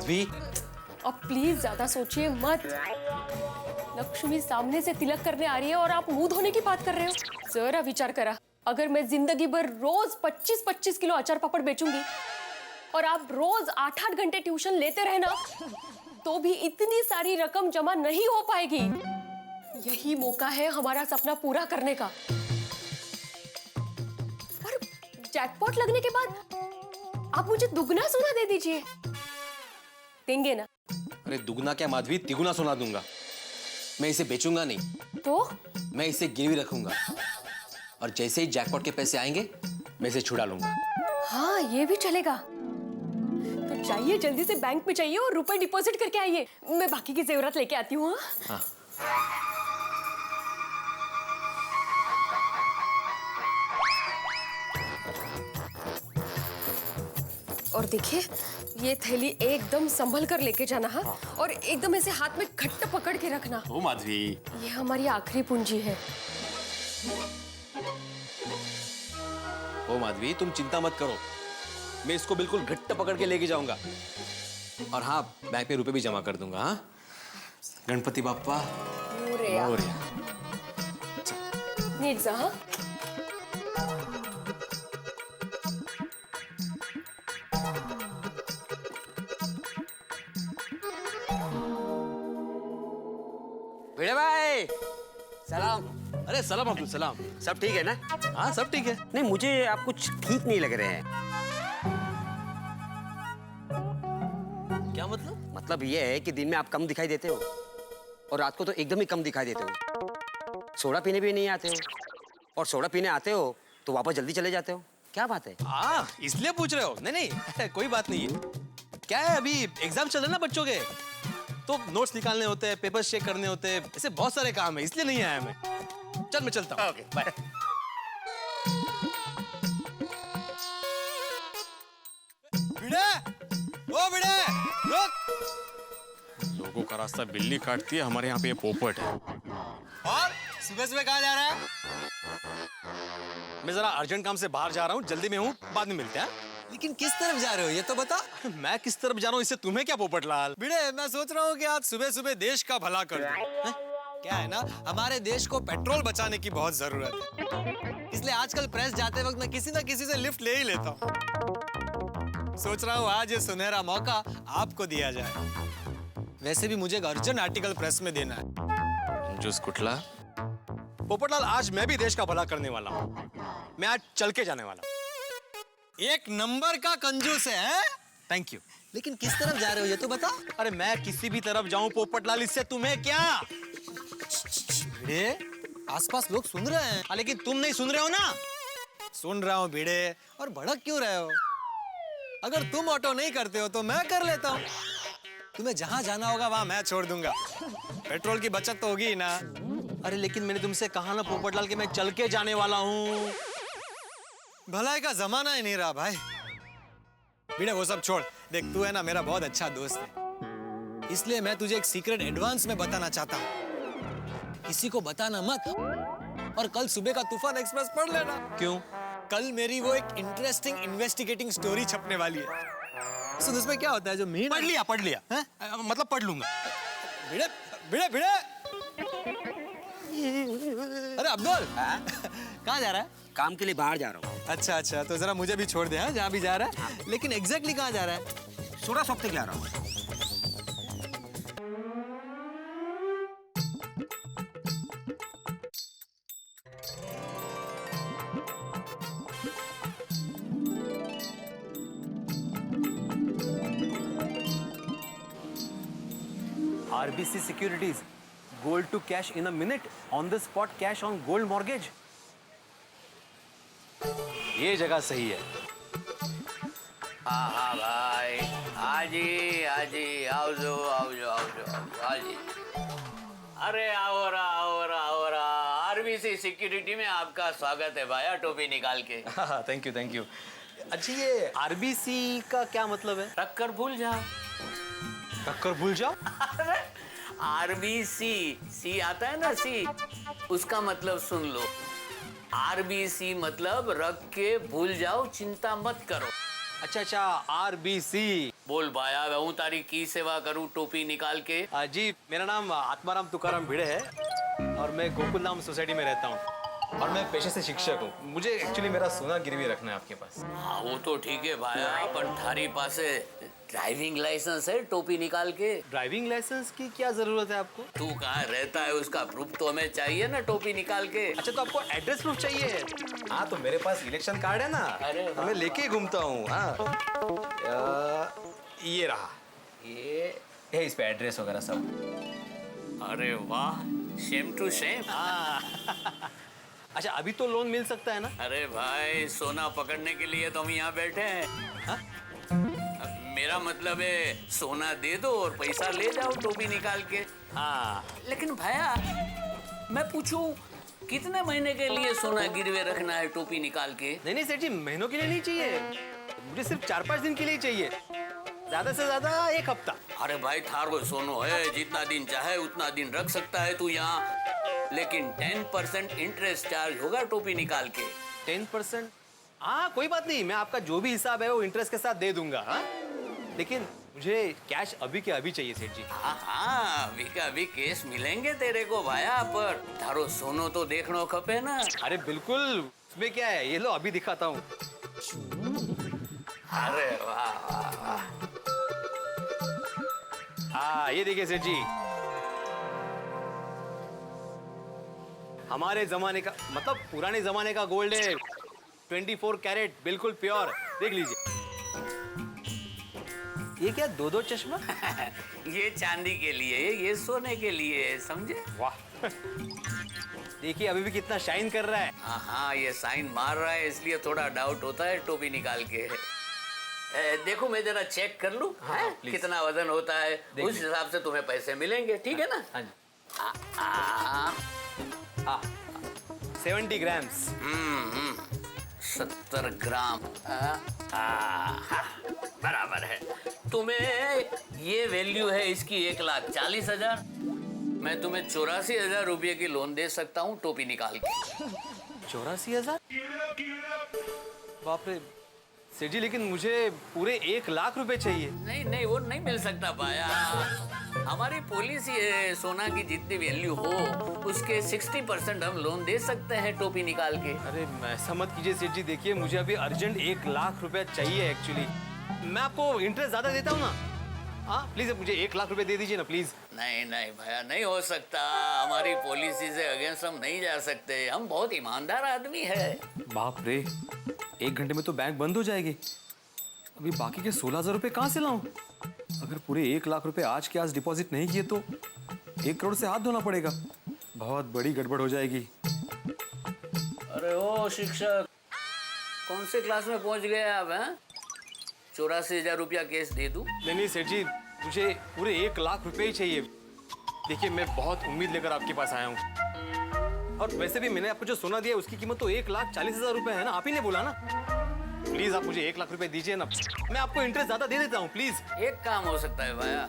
माधवी, अब प्लीज ज्यादा सोचिए मत। लक्ष्मी सामने से तिलक करने आ रही है और आप मुंह धोने की बात कर रहे हो। जरा विचार करा, अगर मैं जिंदगी भर रोज 25-25 किलो अचार पापड़ बेचूंगी और आप रोज 8-8 घंटे ट्यूशन लेते रहे ना, तो भी इतनी सारी रकम जमा नहीं हो पाएगी। यही मौका है हमारा सपना पूरा करने का। और जैकपॉट लगने के बाद आप मुझे दुगना सोना दे दीजिए। देंगे ना? अरे दुगना क्या माधवी, तिगुना सोना दूंगा। मैं इसे बेचूंगा नहीं, तो मैं इसे गिरवी रखूंगा और जैसे ही जैकपॉट के पैसे आएंगे मैं इसे छुड़ा लूंगा। हाँ, ये भी चलेगा। तो जाइए जल्दी से बैंक में जाइए और रुपए डिपॉजिट करके आइए। मैं बाकी की जेवरात लेके आती हूँ। हाँ। और देखिए, ये थैली एकदम संभल कर लेके जाना। हाँ, और एकदम ऐसे हाथ में घट्ट पकड़ के रखना। ओ माधवी, ये हमारी आखिरी पूंजी है। ओ माधवी, तुम चिंता मत करो, मैं इसको बिल्कुल घट्ट पकड़ के लेके जाऊंगा। और हाँ, बैंक पे रुपए भी जमा कर दूंगा। हाँ, गणपति बाप्पा मोरया। नीट जा। हाँ, भिड़े भाई, सलाम। अरे सलाम अब्दुल सलाम। सब ठीक है ना? हाँ, सब ठीक है। नहीं, मुझे आप कुछ ठीक नहीं लग रहे हैं। क्या मतलब? मतलब ये है कि दिन में आप कम दिखाई देते हो और रात को तो एकदम ही कम दिखाई देते हो। सोडा पीने भी नहीं आते हो और सोडा पीने आते हो तो वापस जल्दी चले जाते हो। क्या बात है? हाँ, इसलिए पूछ रहे हो? नहीं नहीं कोई बात नहीं है। क्या है, अभी एग्जाम चल रहे ना बच्चों के, तो नोट्स निकालने होते हैं, पेपर्स चेक करने होते हैं, ऐसे बहुत सारे काम है, इसलिए नहीं आया मैं। चल मैं चलता हूँ। Okay, bye. भिड़े, ओ भिड़े, रुक। लोगों का रास्ता बिल्ली काटती है, हमारे यहाँ पे ये पोपट है। और सुबह सुबह कहाँ जा रहा है? मैं जरा अर्जेंट काम से बाहर जा रहा हूँ, जल्दी में हूँ, बाद में मिलते हैं। लेकिन किस तरफ जा रहे हो ये तो बता। मैं किस तरफ जा रहा हूँ इससे तुम्हें क्या पोपटलाल? भिड़े, मैं सोच रहा हूँ कि आज सुबह सुबह देश का भला कर दूं। क्या है ना, हमारे देश को पेट्रोल बचाने की बहुत जरूरत है, इसलिए आजकल प्रेस जाते वक्त मैं किसी ना किसी से लिफ्ट ले ही लेता हूँ। सोच रहा हूँ आज ये सुनहरा मौका आपको दिया जाए। वैसे भी मुझे एक अर्जेंट आर्टिकल प्रेस में देना है। जूस कुटला। पोपटलाल, आज मैं भी देश का भला करने वाला हूँ। मैं आज चल के जाने वाला हूँ। एक नंबर का कंजूस है। Thank you. लेकिन किस तरफ जा रहे हो ये तो बता। अरे मैं किसी भी तरफ जाऊं पोपटलाल, इससे तुम्हें क्या? भिड़े, आसपास लोग सुन रहे हैं। हाँ, लेकिन तुम नहीं सुन रहे हो ना? सुन रहा हूँ भिड़े, और भड़क क्यों रहे हो? अगर तुम ऑटो नहीं करते हो तो मैं कर लेता हूँ। तुम्हें जहां जाना होगा वहां मैं छोड़ दूंगा। पेट्रोल की बचत तो होगी ही ना। अरे लेकिन मैंने तुमसे कहा ना पोपटलाल कि मैं चल के जाने वाला हूँ। भलाई का जमाना ही नहीं रहा भाई। भिड़े, वो सब छोड़। देख, तू है ना मेरा बहुत अच्छा दोस्त है, इसलिए मैं तुझे एक सीक्रेट एडवांस में बताना चाहता हूँ। किसी को बताना मत, और कल सुबह का तूफान एक्सप्रेस पढ़ लेना। क्यों? कल मेरी वो एक इंटरेस्टिंग इन्वेस्टिगेटिंग स्टोरी छपने वाली है। सुन, उसमें क्या होता है जो मीन। पढ़ लिया हैं? मतलब पढ़ लूंगा। भिड़े भिड़े भिड़े, अरे अब्दुल, कहाँ जा रहा है? काम के लिए बाहर जा रहा हूँ। अच्छा अच्छा, तो जरा मुझे भी छोड़ दे। हाँ, जहाँ भी जा रहा है। लेकिन एग्जैक्टली कहाँ जा रहा है? सोडा शॉप तक जा रहा हूँ। RBC Securities, gold to cash in a minute, on the spot cash on gold mortgage. ये जगह सही है। हाँ हाँ भाई, हाजी आओ हाजी। अरे आओ रहा आरबीसी सिक्योरिटी में आपका स्वागत है भाई, टोपी निकाल के। हाँ, थैंक यू। अच्छा, ये आरबीसी का क्या मतलब है? टक्कर भूल जाओ। टक्कर भूल जाओ? आरबीसी, सी आता है ना, सी, उसका मतलब सुन लो। आरबीसी मतलब रख के भूल जाओ, चिंता मत करो। अच्छा, आरबीसी बोल भाया मैं तारी की सेवा करूं टोपी निकाल के। जी मेरा नाम आत्माराम तुकाराम भिड़े है और मैं गोकुल धाम सोसाइटी में रहता हूँ और मैं पेशे से शिक्षक हूँ। मुझे एक्चुअली मेरा सोना गिरवी रखना है आपके पास। हाँ वो तो ठीक है भाया, पर थारी पासे ड्राइविंग लाइसेंस है टोपी निकाल के? ड्राइविंग लाइसेंस की क्या जरूरत है आपको? तू कहाँ रहता है उसका प्रूफ तो हमें चाहिए ना टोपी निकाल के। अच्छा तो आपको एड्रेस प्रूफ चाहिए? हाँ तो मेरे पास इलेक्शन कार्ड है ना, अरे मैं लेके घूमता हूँ। हाँ ये रहा, ये है इस पे एड्रेस वगैरह सब। अरे वाह, शेम टू शेम। अच्छा अभी तो लोन मिल सकता है ना? अरे भाई सोना पकड़ने के लिए तो हम यहाँ बैठे हैं। हाँ? मेरा मतलब है सोना दे दो और पैसा ले जाओ टोपी निकाल के। हाँ लेकिन भैया मैं पूछूं कितने महीने के लिए सोना गिरवे रखना है टोपी निकाल के? नहीं सेठ जी, महीनों के लिए नहीं चाहिए, मुझे सिर्फ 4-5 दिन के लिए चाहिए, ज्यादा से ज्यादा 1 हफ्ता। अरे भाई थारो सोनो है, जितना दिन चाहे उतना दिन रख सकता है तू यहाँ, लेकिन 10% इंटरेस्ट चार्ज होगा टोपी निकाल के। 10%? हाँ कोई बात नहीं, मैं आपका जो भी हिसाब है वो इंटरेस्ट के साथ दे दूंगा। हाँ लेकिन मुझे कैश अभी के अभी चाहिए सेठ जी। हाँ अभी का अभी केस मिलेंगे तेरे को भाया, पर थारो सोनो तो देखना खपे ना। अरे बिल्कुल, उसमें क्या है, ये लो अभी दिखाता हूँ। अरे वाह वाह वाह। हाँ ये देखिए सेठ जी, हमारे जमाने का मतलब पुराने जमाने का गोल्ड है, 24 कैरेट बिल्कुल प्योर। देख लीजिए। ये क्या 2-2 चश्मा? ये चांदी के लिए, ये सोने के लिए, समझे? वाह देखिए अभी भी कितना शाइन कर रहा है। हाँ ये साइन मार रहा है, इसलिए थोड़ा डाउट होता है टोपी निकाल के। देखो मैं जरा चेक कर लूं। हाँ, कितना वजन होता है, उस हिसाब से तुम्हें पैसे मिलेंगे, ठीक है ना? हाँ जी। 70 ग्राम्स। 70 ग्राम। बराबर है। तुम्हें ये वैल्यू है इसकी 1,40,000। मैं तुम्हें 84,000 रुपये की लोन दे सकता हूँ टोपी निकाल के। 84,000? बाप रे सेठ जी, लेकिन मुझे पूरे 1 लाख रुपए चाहिए। नहीं नहीं वो नहीं मिल सकता पाया। हमारी पॉलिसी है सोना की जितनी वैल्यू हो उसके 60% हम लोन दे सकते हैं टोपी निकाल के। अरे ऐसा मत कीजिए सेठ जी, देखिए मुझे अभी अर्जेंट 1 लाख रुपए चाहिए एक्चुअली। मैं आपको इंटरेस्ट ज्यादा देता हूँ ना। हाँ प्लीज मुझे 1 लाख रुपए दे दीजिए ना प्लीज। नहीं नहीं भैया नहीं हो सकता, हमारी पॉलिसी से अगेंस्ट हम नहीं जा सकते, हम बहुत ईमानदार आदमी है। बाप रे 1 घंटे में तो बैंक बंद हो जाएगी, अभी बाकी के 16,000 रुपए कहाँ से लाऊं? अगर पूरे 1 लाख रुपए आज के आज डिपॉजिट नहीं किए तो 1 करोड़ से हाथ धोना पड़ेगा, बहुत बड़ी गड़बड़ हो जाएगी। अरे ओ शिक्षक, कौन से क्लास में पहुंच गए आप? हैं 84,000 रुपया केस दे दूं? नहीं सेठ जी, मुझे पूरे 1 लाख रुपए ही चाहिए। देखिए मैं बहुत उम्मीद लेकर आपके पास आया हूँ, और वैसे भी मैंने आपको जो सोना दिया उसकी कीमत तो 1,40,000 रुपए है ना, आप ही ने बोला ना। प्लीज आप मुझे 1 लाख रुपए दीजिए ना, मैं आपको इंटरेस्ट ज्यादा दे देता हूँ प्लीज। एक काम हो सकता है भैया,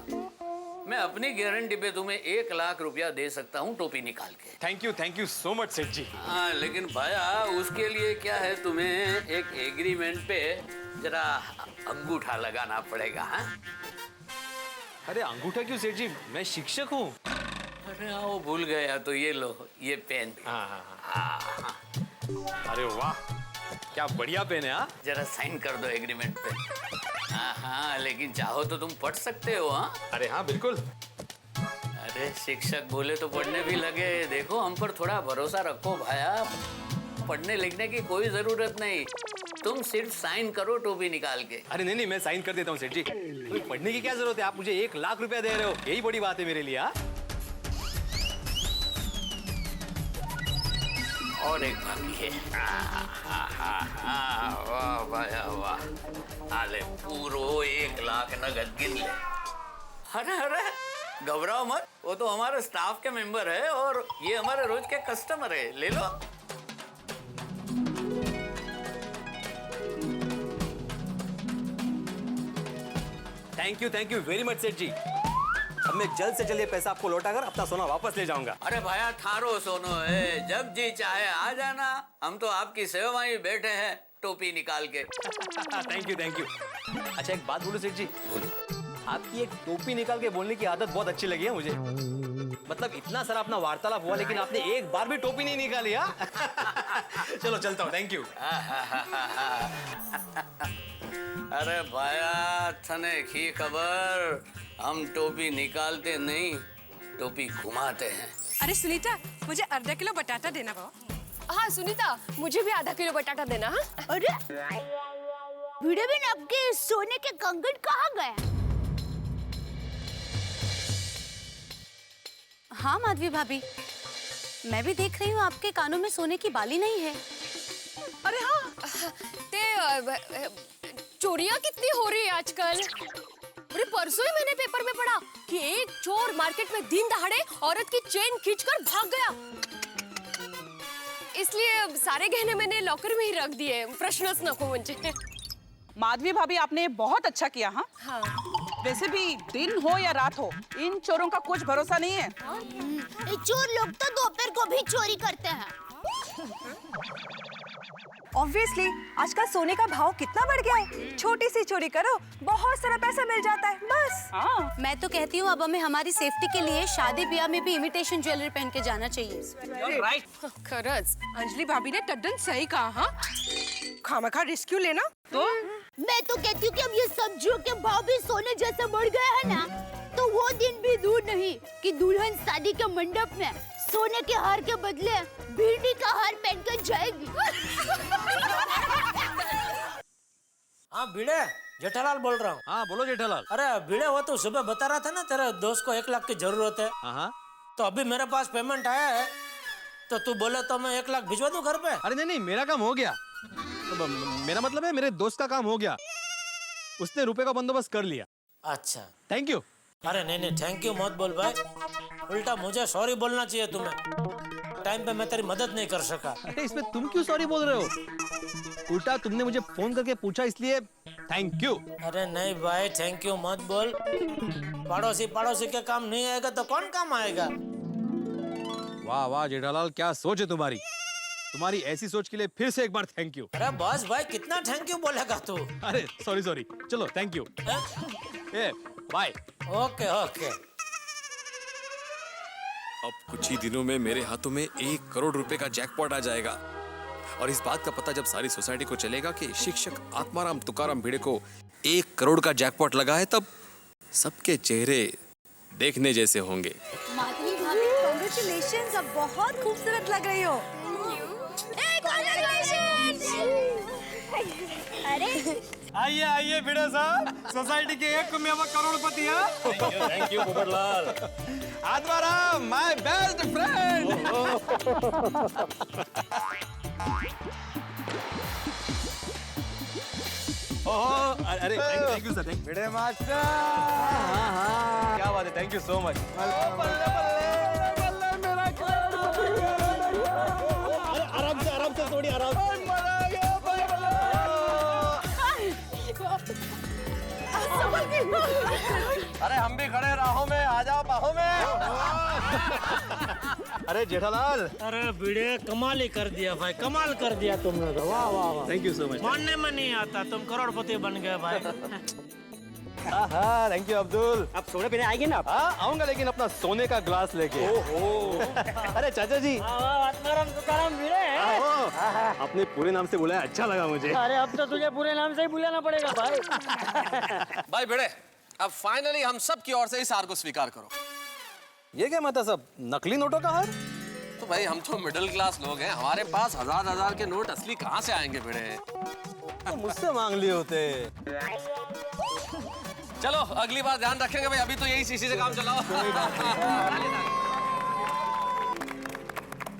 मैं अपनी गारंटी पे तुम्हें 1 लाख रुपया दे सकता हूँ टोपी निकाल के। थैंक यू सो मच सेठ जी। हाँ लेकिन भैया उसके लिए क्या है, तुम्हें एक एग्रीमेंट पे जरा अंगूठा लगाना पड़ेगा। हाँ अरे अंगूठा क्यों सेठ जी, मैं शिक्षक हूँ। अरे हाँ वो भूल गया, तो ये लो ये पेन। हाँ। अरे वाह क्या बढ़िया पेन है। हाँ जरा साइन कर दो एग्रीमेंट पे। हाँ लेकिन चाहो तो तुम पढ़ सकते हो। हाँ अरे हाँ बिल्कुल। अरे शिक्षक बोले तो पढ़ने भी लगे, देखो हम पर थोड़ा भरोसा रखो भाया, पढ़ने लिखने की कोई जरूरत नहीं, तुम सिर्फ साइन करो टोपी निकाल के। अरे नहीं मैं साइन कर देता हूँ सेठ जी, तो पढ़ने की क्या जरूरत है, आप मुझे 1 लाख रुपया दे रहे हो, यही बड़ी बात है मेरे लिए। हाँ और एक बाकी है। वाह भाया वाह, आले पूरो 1 लाख नगद गिन ले। अरे घबराओ मत, वो तो हमारे स्टाफ के मेंबर है और ये हमारे रोज के कस्टमर है, ले लो। थैंक यू वेरी मच सेठ जी। अब मैं जल्द से जल्द ये पैसा आपको लौटाकर अपना सोना वापस ले जाऊंगा। अरे भाया थारो सोनो है, जब जी चाहे आ जाना। हम तो आपकी सेवा में ही बैठे हैं टोपी निकाल के। Thank you thank you. अच्छा एक बात बोलो सेठ जी, आपकी एक टोपी निकाल के बोलने की आदत बहुत अच्छी लगी है मुझे। मतलब इतना सारा अपना वार्तालाप हुआ लेकिन आपने एक बार भी टोपी नहीं निकाली। चलो चलता हूँ, थैंक यू। अरे भाया थने की खबर, हम टोपी निकालते नहीं, टोपी घुमाते हैं। अरे सुनीता, मुझे आधा किलो बटाटा देना भाव। हाँ सुनीता, मुझे भी आधा किलो बटाटा देना। हाँ? अरे भिड़े बिन आपके सोने के कंगन कहाँ गए? हाँ माधवी भाभी, मैं भी देख रही हूँ आपके कानों में सोने की बाली नहीं है। अरे हाँ, ते चोरियां कितनी हो रही है आजकल। अरे परसों ही मैंने पेपर में पढ़ा कि एक चोर मार्केट में दिन दहाड़े औरत की चेन खींचकर भाग गया। इसलिए सारे गहने मैंने लॉकर में ही रख दिए, प्रश्नच नको म्हणजे। माधवी भाभी, आपने बहुत अच्छा किया। हाँ, वैसे भी दिन हो या रात हो, इन चोरों का कुछ भरोसा नहीं है। चोर लोग तो दोपहर को भी चोरी करते हैं। ऑब्वियसली आजकल सोने का भाव कितना बढ़ गया है। छोटी सी चोरी करो, बहुत सारा पैसा मिल जाता है बस। मैं तो कहती हूँ अब हमें हमारी सेफ्टी के लिए शादी ब्याह में भी इमिटेशन ज्वेलरी पहन के जाना चाहिए। राइट। खरंच अंजलि भाभी ने टड्डन सही कहा। हाँ, खामखा रिस्क्यू लेना तो। मैं तो कहती हूँ कि अब ये सब्जियों के भाव भी सोने जैसे बढ़ गए हैं ना, तो वो दिन भी दूर नहीं कि दुल्हन शादी के मंडप में सोने के हार के बदले भिंडी का हार पहनकर जाएगी। हाँ भिड़े, जेठालाल बोल रहा हूँ। हाँ बोलो जेठालाल। अरे भिड़े, वो तो सुबह बता रहा था ना तेरे दोस्त को 1 लाख की जरूरत है। हाँ, तो अभी मेरे पास पेमेंट आया है, तो तू बोले तो मैं 1 लाख भिजवा दूं घर पे। अरे नहीं नहीं, मेरा काम हो गया। तो मेरा मतलब है मेरे दोस्त का काम हो गया, उसने रुपए का बंदोबस्त कर लिया। अच्छा थैंक यू। अरे नहीं नहीं, थैंक यू मत बोल भाई, उल्टा मुझे सॉरी बोलना चाहिए तुम्हें। टाइम पे मैं तेरी मदद नहीं कर सका। अरे इसमें तुम क्यों सॉरी बोल रहे हो? उल्टा तुमने मुझे फोन करके पूछा इसलिए थैंक यू। अरे नहीं भाई, थैंक यू मत बोल। पड़ोसी के काम नहीं आएगा तो कौन काम आएगा। वाह वाह जेठालाल, क्या सोच है तुम्हारी। तुम्हारी ऐसी सोच के लिए फिर से एक बार थैंक यू। अरे बस भाई, कितना थैंक यू बोलेगा तू। अरे सॉरी, चलो thank you. Bye. Okay okay. अब कुछ ही दिनों में मेरे हाथों में 1 करोड़ रुपए का जैकपॉट आ जाएगा। और इस बात का पता जब सारी सोसाइटी को चलेगा कि शिक्षक आत्माराम तुकाराम भिड़े को 1 करोड़ का जैकपॉट लगा है, तब सबके चेहरे देखने जैसे होंगे। माधवी भाभी, कांग्रेचुलेशंस, आप बहुत खूबसूरत लग रही हो। अरे आइए आइए भिड़े साहब, सोसाइटी के 1 में करोड़पति हैं। Thank you Popatlal. Atmaram, my best friend. अरे thank you sir. Bhide master, क्या बात है, थैंक यू सो मच। आराम से थोड़ी आराम से। अरे हम भी खड़े राहों में, आ जाओ बाहों में। अरे जेठालाल, अरे भिड़े, कमाल ही कर दिया भाई, कमाल कर दिया तुमने तो। वाह वाह वाह, थैंक यू सो मच। मानने में नहीं आता, तुम करोड़पति बन गए भाई। हाँ थैंक यू अब्दुल। आप सोने पीने आएंगे ना? हाँ आऊंगा, लेकिन अपना सोने का ग्लास लेके। अरे चाचा जी, आत्माराम तुकाराम भिड़े। आपने पूरे नाम से बुलाया, अच्छा लगा मुझे। अरे अब तो तुझे पूरे नाम से ही बुलाना पड़ेगा भाई। भाई भिड़े, अब फाइनली हम सब की ओर से इस हार को स्वीकार करो। ये क्या मतलब, सब नकली नोटों का हार? तो भाई हम तो मिडिल क्लास लोग हैं, हमारे पास हजार के नोट असली कहाँ से आएंगे भिड़े? तो मुझसे मांग लिए होते। चलो अगली बार ध्यान रखेंगे भाई, अभी तो यही शीशी से काम चलाओ।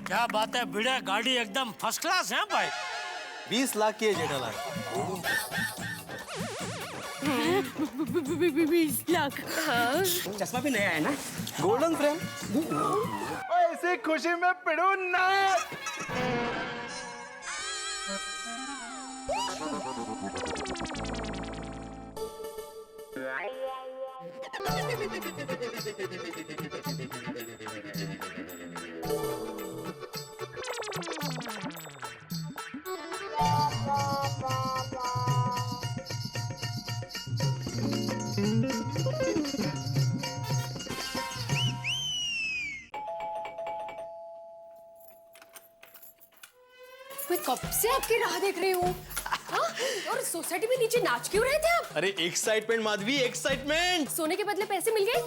क्या बात है भिड़े, गाड़ी एकदम फर्स्ट क्लास है भाई। 20 लाख की है जेठालाल। 20 लाख। चश्मा भी नया है ना? Golden frame. ऐसी खुशी में पिड़ू ना। कब से आपकी राह देख रही हूँ। हाँ? और सोसाइटी में नीचे नाच क्यों रहे थे आप? अरे एक्साइटमेंट माधवी, एक्साइटमेंट। सोने के बदले पैसे मिल गए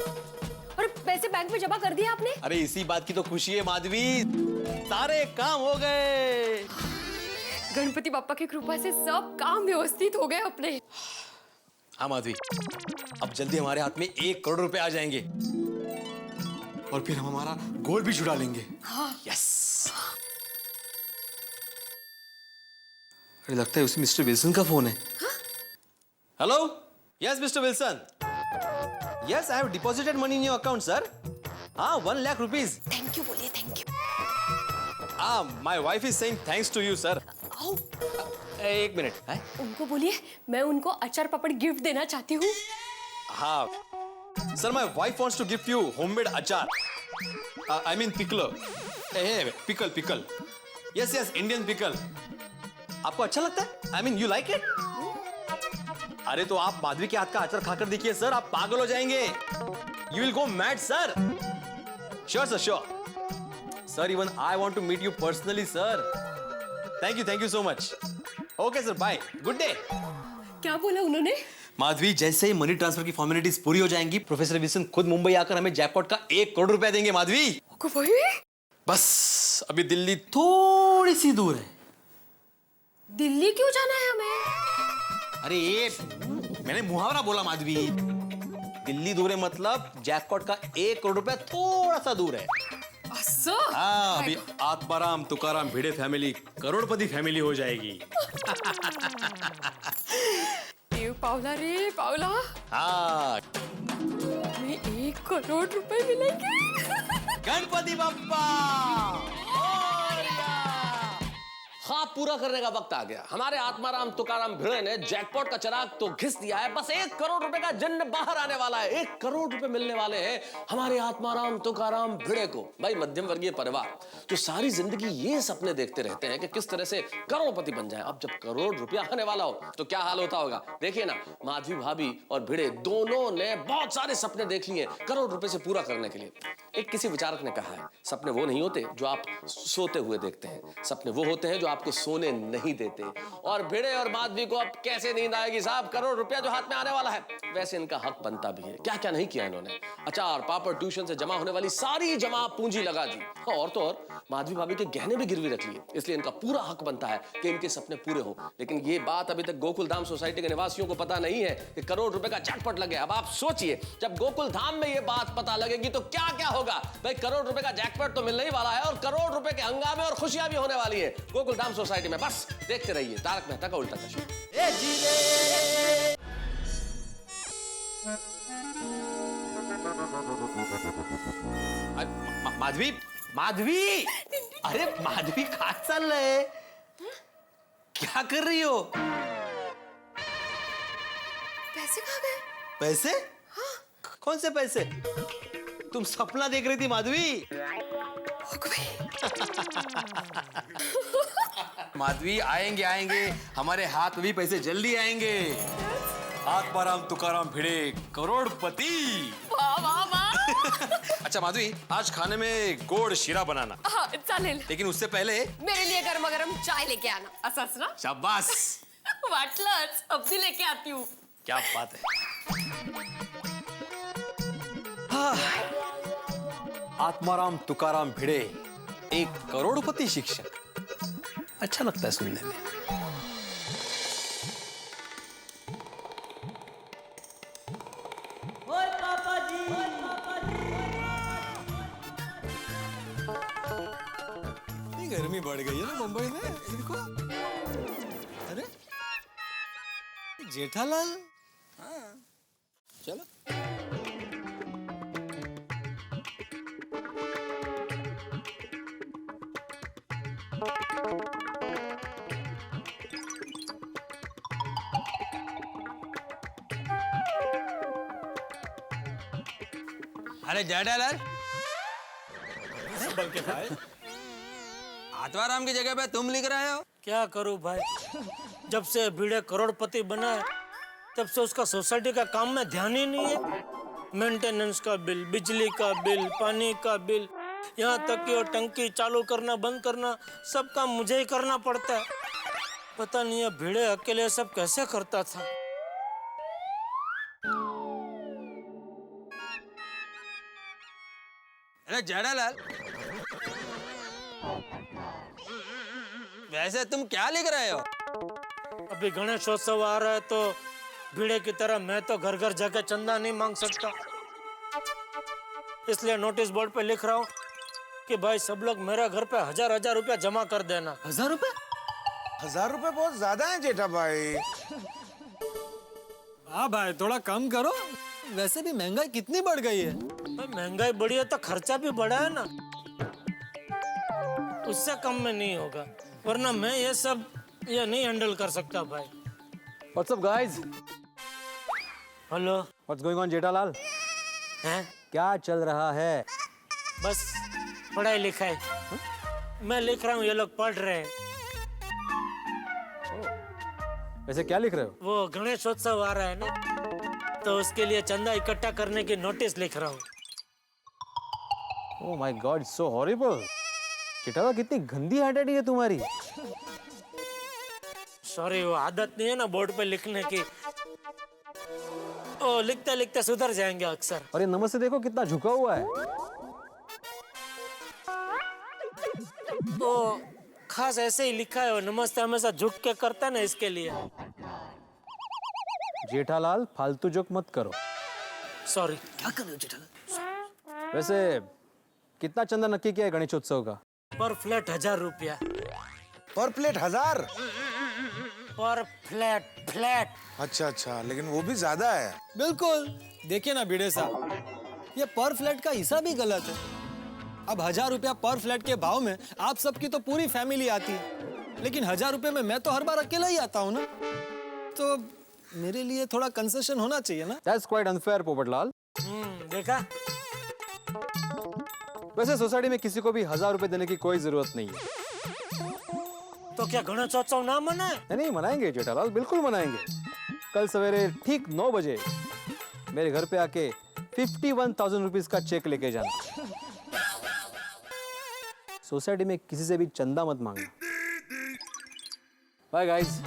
और पैसे बैंक में जमा कर दिए आपने। अरे इसी बात की तो खुशी है माधवी, सारे काम हो गए। गणपति बाप्पा की कृपा से सब काम व्यवस्थित हो गए अपने। हाँ माधवी, अब जल्दी हमारे हाथ में 1 करोड़ रुपए आ जाएंगे और फिर हम हमारा गोल भी छुड़ा लेंगे। हाँ। यस। अरे लगता है उसी मिस्टर विल्सन का फोन है। Hello, yes mister Wilson. Yes, I have deposited money in your account sir. हाँ, 1 लाख रुपीज। थैंक यू बोलिए, thank you. My wife is saying thanks to you sir. एक मिनट है? उनको बोलिए मैं उनको अचार पापड़ गिफ्ट देना चाहती हूँ। हाँ sir, my wife wants to gift you homemade achar. I mean pickle. Pickle. Yes yes, Indian pickle. आपको अच्छा लगता है? I mean you like it? अरे तो आप माधवी के हाथ का अचार खाकर देखिए सर, आप पागल हो जाएंगे। You will go mad sir. Sure sir, sure sir. Even I want to meet you personally sir. Thank you so much. Okay sir, bye, good day. क्या बोला उन्होंने? माधवी, जैसे ही मनी ट्रांसफर की फॉर्मेलिटीज पूरी हो जाएंगी, प्रोफेसर विल्सन खुद मुंबई आकर हमें जैकपॉट का 1 करोड़ रुपया देंगे माधवी। बस अभी दिल्ली थोड़ी सी दूर है। दिल्ली क्यों जाना है हमें? अरे ये मैंने मुहावरा बोला माधवी। दिल्ली दूर है मतलब जैकपॉट का 1 करोड़ रुपया थोड़ा सा दूर है। हाँ, अभी आत्माराम तुकाराम भिड़े फैमिली करोड़पति फैमिली हो जाएगी। पावला रे पावला। हाँ, हमें 1 करोड़ रुपए मिलेंगे। गणपति बप्पा। ख्वाब पूरा करने का वक्त आ गया। हमारे आत्माराम तुकाराम भिड़े ने जैकपॉट का चिराग तो घिस दिया है, बस 1 करोड़ रुपए का जन्म बाहर आने वाला है। 1 करोड़ रुपए मिलने वाले हैं हमारे आत्माराम तुकाराम भिड़े को। भाई, मध्यम वर्गीय परिवार जो सारी जिंदगी ये सपने देखते रहते हैं कि किस तरह से करोड़पति बन जाए, अब जब करोड़ रुपया आने वाला हो तो क्या हाल होता होगा। देखिए ना, माधवी भाभी और भिड़े दोनों ने बहुत सारे सपने देख लिए करोड़ रुपए से पूरा करने के लिए। एक किसी विचारक ने कहा है, सपने वो नहीं होते जो आप सोते हुए देखते हैं, सपने वो होते हैं जो आपको सोने नहीं देते। और भिड़े और माधवी को अब कैसे नींद आएगी साहब, करोड़ रुपया जो हाथ में आने वाला है। वैसे इनका हक बनता भी है। क्या क्या नहीं किया इन्होंने। अचार पापड़ ट्यूशन से जमा होने वाली सारी जमा पूंजी लगा दी, और तो और माधवी भाभी के गहने भी गिरवी रख लिए। इसलिए इनका पूरा हक बनता है कि इनके सपने पूरे हो। लेकिन ये बात अभी तक गोकुल धाम सोसाइटी के निवासियों को पता नहीं है कि करोड़ रुपए का जैकपॉट लग गया। अब आप सोचिए, जब गोकुल धाम में ये बात पता लगेगी तो क्या क्या होगा। भाई, करोड़ रुपए का जैकपॉट तो मिलने ही वाला है और करोड़ रुपए के हंगामे और खुशियां भी होने वाली है गोकुल धाम सोसाइटी में। बस देखते रहिए तारक मेहता का उल्टा चश्मा। माधवी, माधवी, अरे माधवी, कहाँ चल रहे? क्या कर रही हो? पैसे कहाँ गए? पैसे? हाँ। कौन से पैसे? तुम सपना देख रही थी माधवी। माधवी, आएंगे आएंगे, हमारे हाथ में भी पैसे जल्दी आएंगे। आत्माराम तुकाराम भिड़े करोड़पति। वाह वाह वाह। अच्छा माधवी, आज खाने में गोड़ शीरा बनाना। हाँ, चालेल। लेकिन उससे पहले मेरे लिए गर्मा गर्म चाय लेके आना। असंच ना? शाबाश। वाटलंच, अब भी लेके आती हूँ। क्या बात है। हाँ। आत्माराम तुकाराम भिड़े 1 करोड़पति शिक्षक। अच्छा लगता है सुनने में। गर्मी बढ़ गई है ना मुंबई में, इनको। अरे जेठालाल। हाँ, चलो। अरे जेठालाल, बल्कि भाई, आत्माराम की जगह पे तुम लिख रहे हो? क्या करूं भाई, जब से भिड़े करोड़पति बना है तब से उसका सोसाइटी का काम में ध्यान ही नहीं है। मेंटेनेंस का बिल, बिजली का बिल, पानी का बिल, यहाँ तक कि वो टंकी चालू करना बंद करना सब काम मुझे ही करना पड़ता है। पता नहीं ये भिड़े अकेले सब कैसे करता था। अरे जेठालाल, वैसे तुम क्या लिख रहे हो? अभी गणेशोत्सव आ रहा है तो भिड़े की तरह मैं तो घर घर जाकर चंदा नहीं मांग सकता, इसलिए नोटिस बोर्ड पे लिख रहा हूँ कि भाई सब लोग मेरे घर पे 1000 रुपया जमा कर देना। 1000 रुपए? 1000 रुपए बहुत ज्यादा है जेठा भाई। हाँ भाई, थोड़ा कम करो। वैसे भी महंगाई कितनी बढ़ गई है। महंगाई बढ़ी है तो खर्चा भी बढ़ा है ना, उससे कम में नहीं होगा, वरना मैं ये नहीं हैंडल कर सकता भाई। What's up guys? Hello. What's going on Jethalal? हैं? क्या चल रहा है? बस पढ़ाई लिखाई। मैं लिख रहा हूँ, ये लोग पढ़ रहे हैं। वैसे क्या लिख रहे हो? वो गणेशोत्सव आ रहा है ना, तो उसके लिए चंदा इकट्ठा करने की नोटिस लिख रहा हूँ। Oh my God, so horrible. Jethalal कितनी गंदी हैंडराइटिंग है तुम्हारी। सॉरी, वो आदत नहीं है ना बोर्ड पे लिखने की। ओ, लिखते लिखते सुधर जाएंगे अक्सर। और ये नमस्ते देखो कितना झुका हुआ है। तो खास ऐसे ही लिखा है, वो नमस्ते हमेशा झुक के करता है ना, इसके लिए। जेठालाल फालतू जोक मत करो। सॉरी। क्या कर रहे हो जेठालाल? वैसे कितना चंदा नक्की किया है गणेशोत्सव का? पर फ्लैट 1000 रुपया। पर प्लेट 1000? पर फ्लैट। अच्छा, लेकिन वो भी ज्यादा है। बिल्कुल। देखिए ना भिड़े साहब, ये पर फ्लैट का हिसाब ही गलत है। अब 1000 रुपया पर फ्लैट के भाव में आप सबकी तो पूरी फैमिली आती है, लेकिन 1000 रुपए में मैं तो हर बार अकेला ही आता हूँ ना, तो मेरे लिए थोड़ा कंसेशन होना चाहिए ना। That's quite unfair, Popatlal. देखा? वैसे सोसाइटी में किसी को भी 1000 रुपए देने की कोई जरूरत नहीं है। तो क्या गणेशोत्सव ना मनाए? नहीं मनाएंगे जेठालाल, बिल्कुल मनाएंगे। कल सवेरे ठीक 9 बजे मेरे घर पे आके 51,000 रुपीज का चेक लेके जाना। सोसाइटी में किसी से भी चंदा मत मांगना। Bye guys.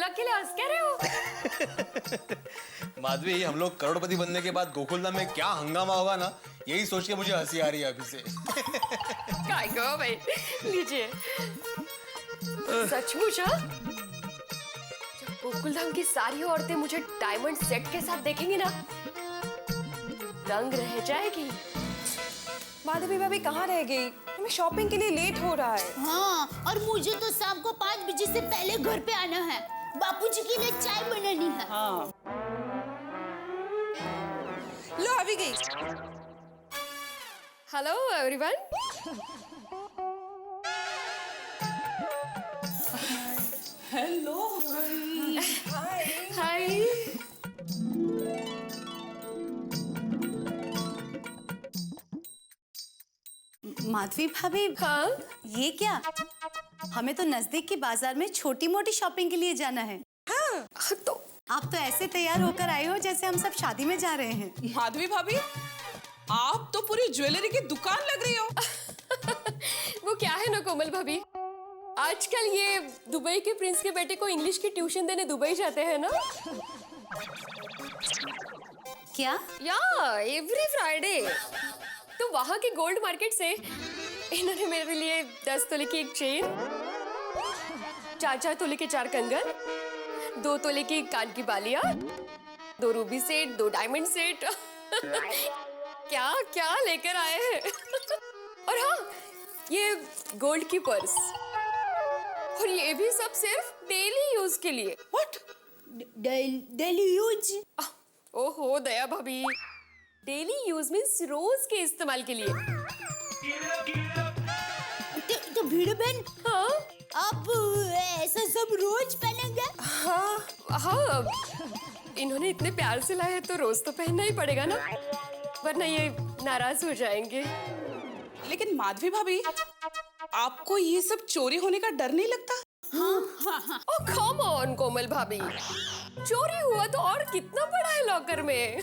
अकेले हंस क्या रहे हो? माधवी, हम लोग करोड़पति बनने के बाद गोकुलधाम में क्या हंगामा होगा ना, यही सोच के मुझे हंसी आ रही है अभी से। काय गो भाई, लीजिए। सचमुच? हाँ, जब गोकुलधाम की सारी औरतें मुझे डायमंड सेट के साथ देखेंगी ना, दंग रह जाएगी। माधवी भाभी कहाँ रह गई? हमें शॉपिंग के लिए लेट हो रहा है। हाँ, और मुझे तो शाम को 5 बजे से पहले घर पे आना है। बापूजी के लिए चाय बनानी है। हाँ। लो अभी गई। Hello everyone. हेलो। हाय। माधवी भाभी। हाँ? ये क्या? हमें तो नजदीक की बाजार में छोटी मोटी शॉपिंग के लिए जाना है। हाँ, तो आप तो ऐसे तैयार होकर आए हो जैसे हम सब शादी में जा रहे हैं। माधवी भाभी, आप तो पूरी ज्वेलरी की दुकान लग रही हो। वो क्या है ना कोमल भाभी, आजकल ये दुबई के प्रिंस के बेटे को इंग्लिश की ट्यूशन देने दुबई जाते हैं ना। क्या? या एवरी फ्राइडे। तो वहाँ के गोल्ड मार्केट से इन्होंने मेरे लिए 10 तोले की एक चेन, 4 तोले के 4 कंगन, 2 तोले की कान की बालियां, 2 रूबी सेट, 2 डायमंड सेट क्या क्या लेकर आए हैं। और हाँ, ये गोल्ड की पर्स, और ये भी सब सिर्फ डेली यूज के लिए। व्हाट? Daily use? ओहो दया भाभी, डेली यूज मीन्स रोज के इस्तेमाल के लिए। भिड़े बहन, हाँ आप ऐसा सब रोज पहनेंगे? हाँ हाँ, इन्होंने इतने प्यार से लाया है तो रोज तो पहनना ही पड़ेगा ना, वरना ये नाराज हो जाएंगे। लेकिन माधवी भाभी, आपको ये सब चोरी होने का डर नहीं लगता? ओह कम ऑन कोमल भाभी, चोरी हुआ तो और कितना पड़ा है लॉकर में।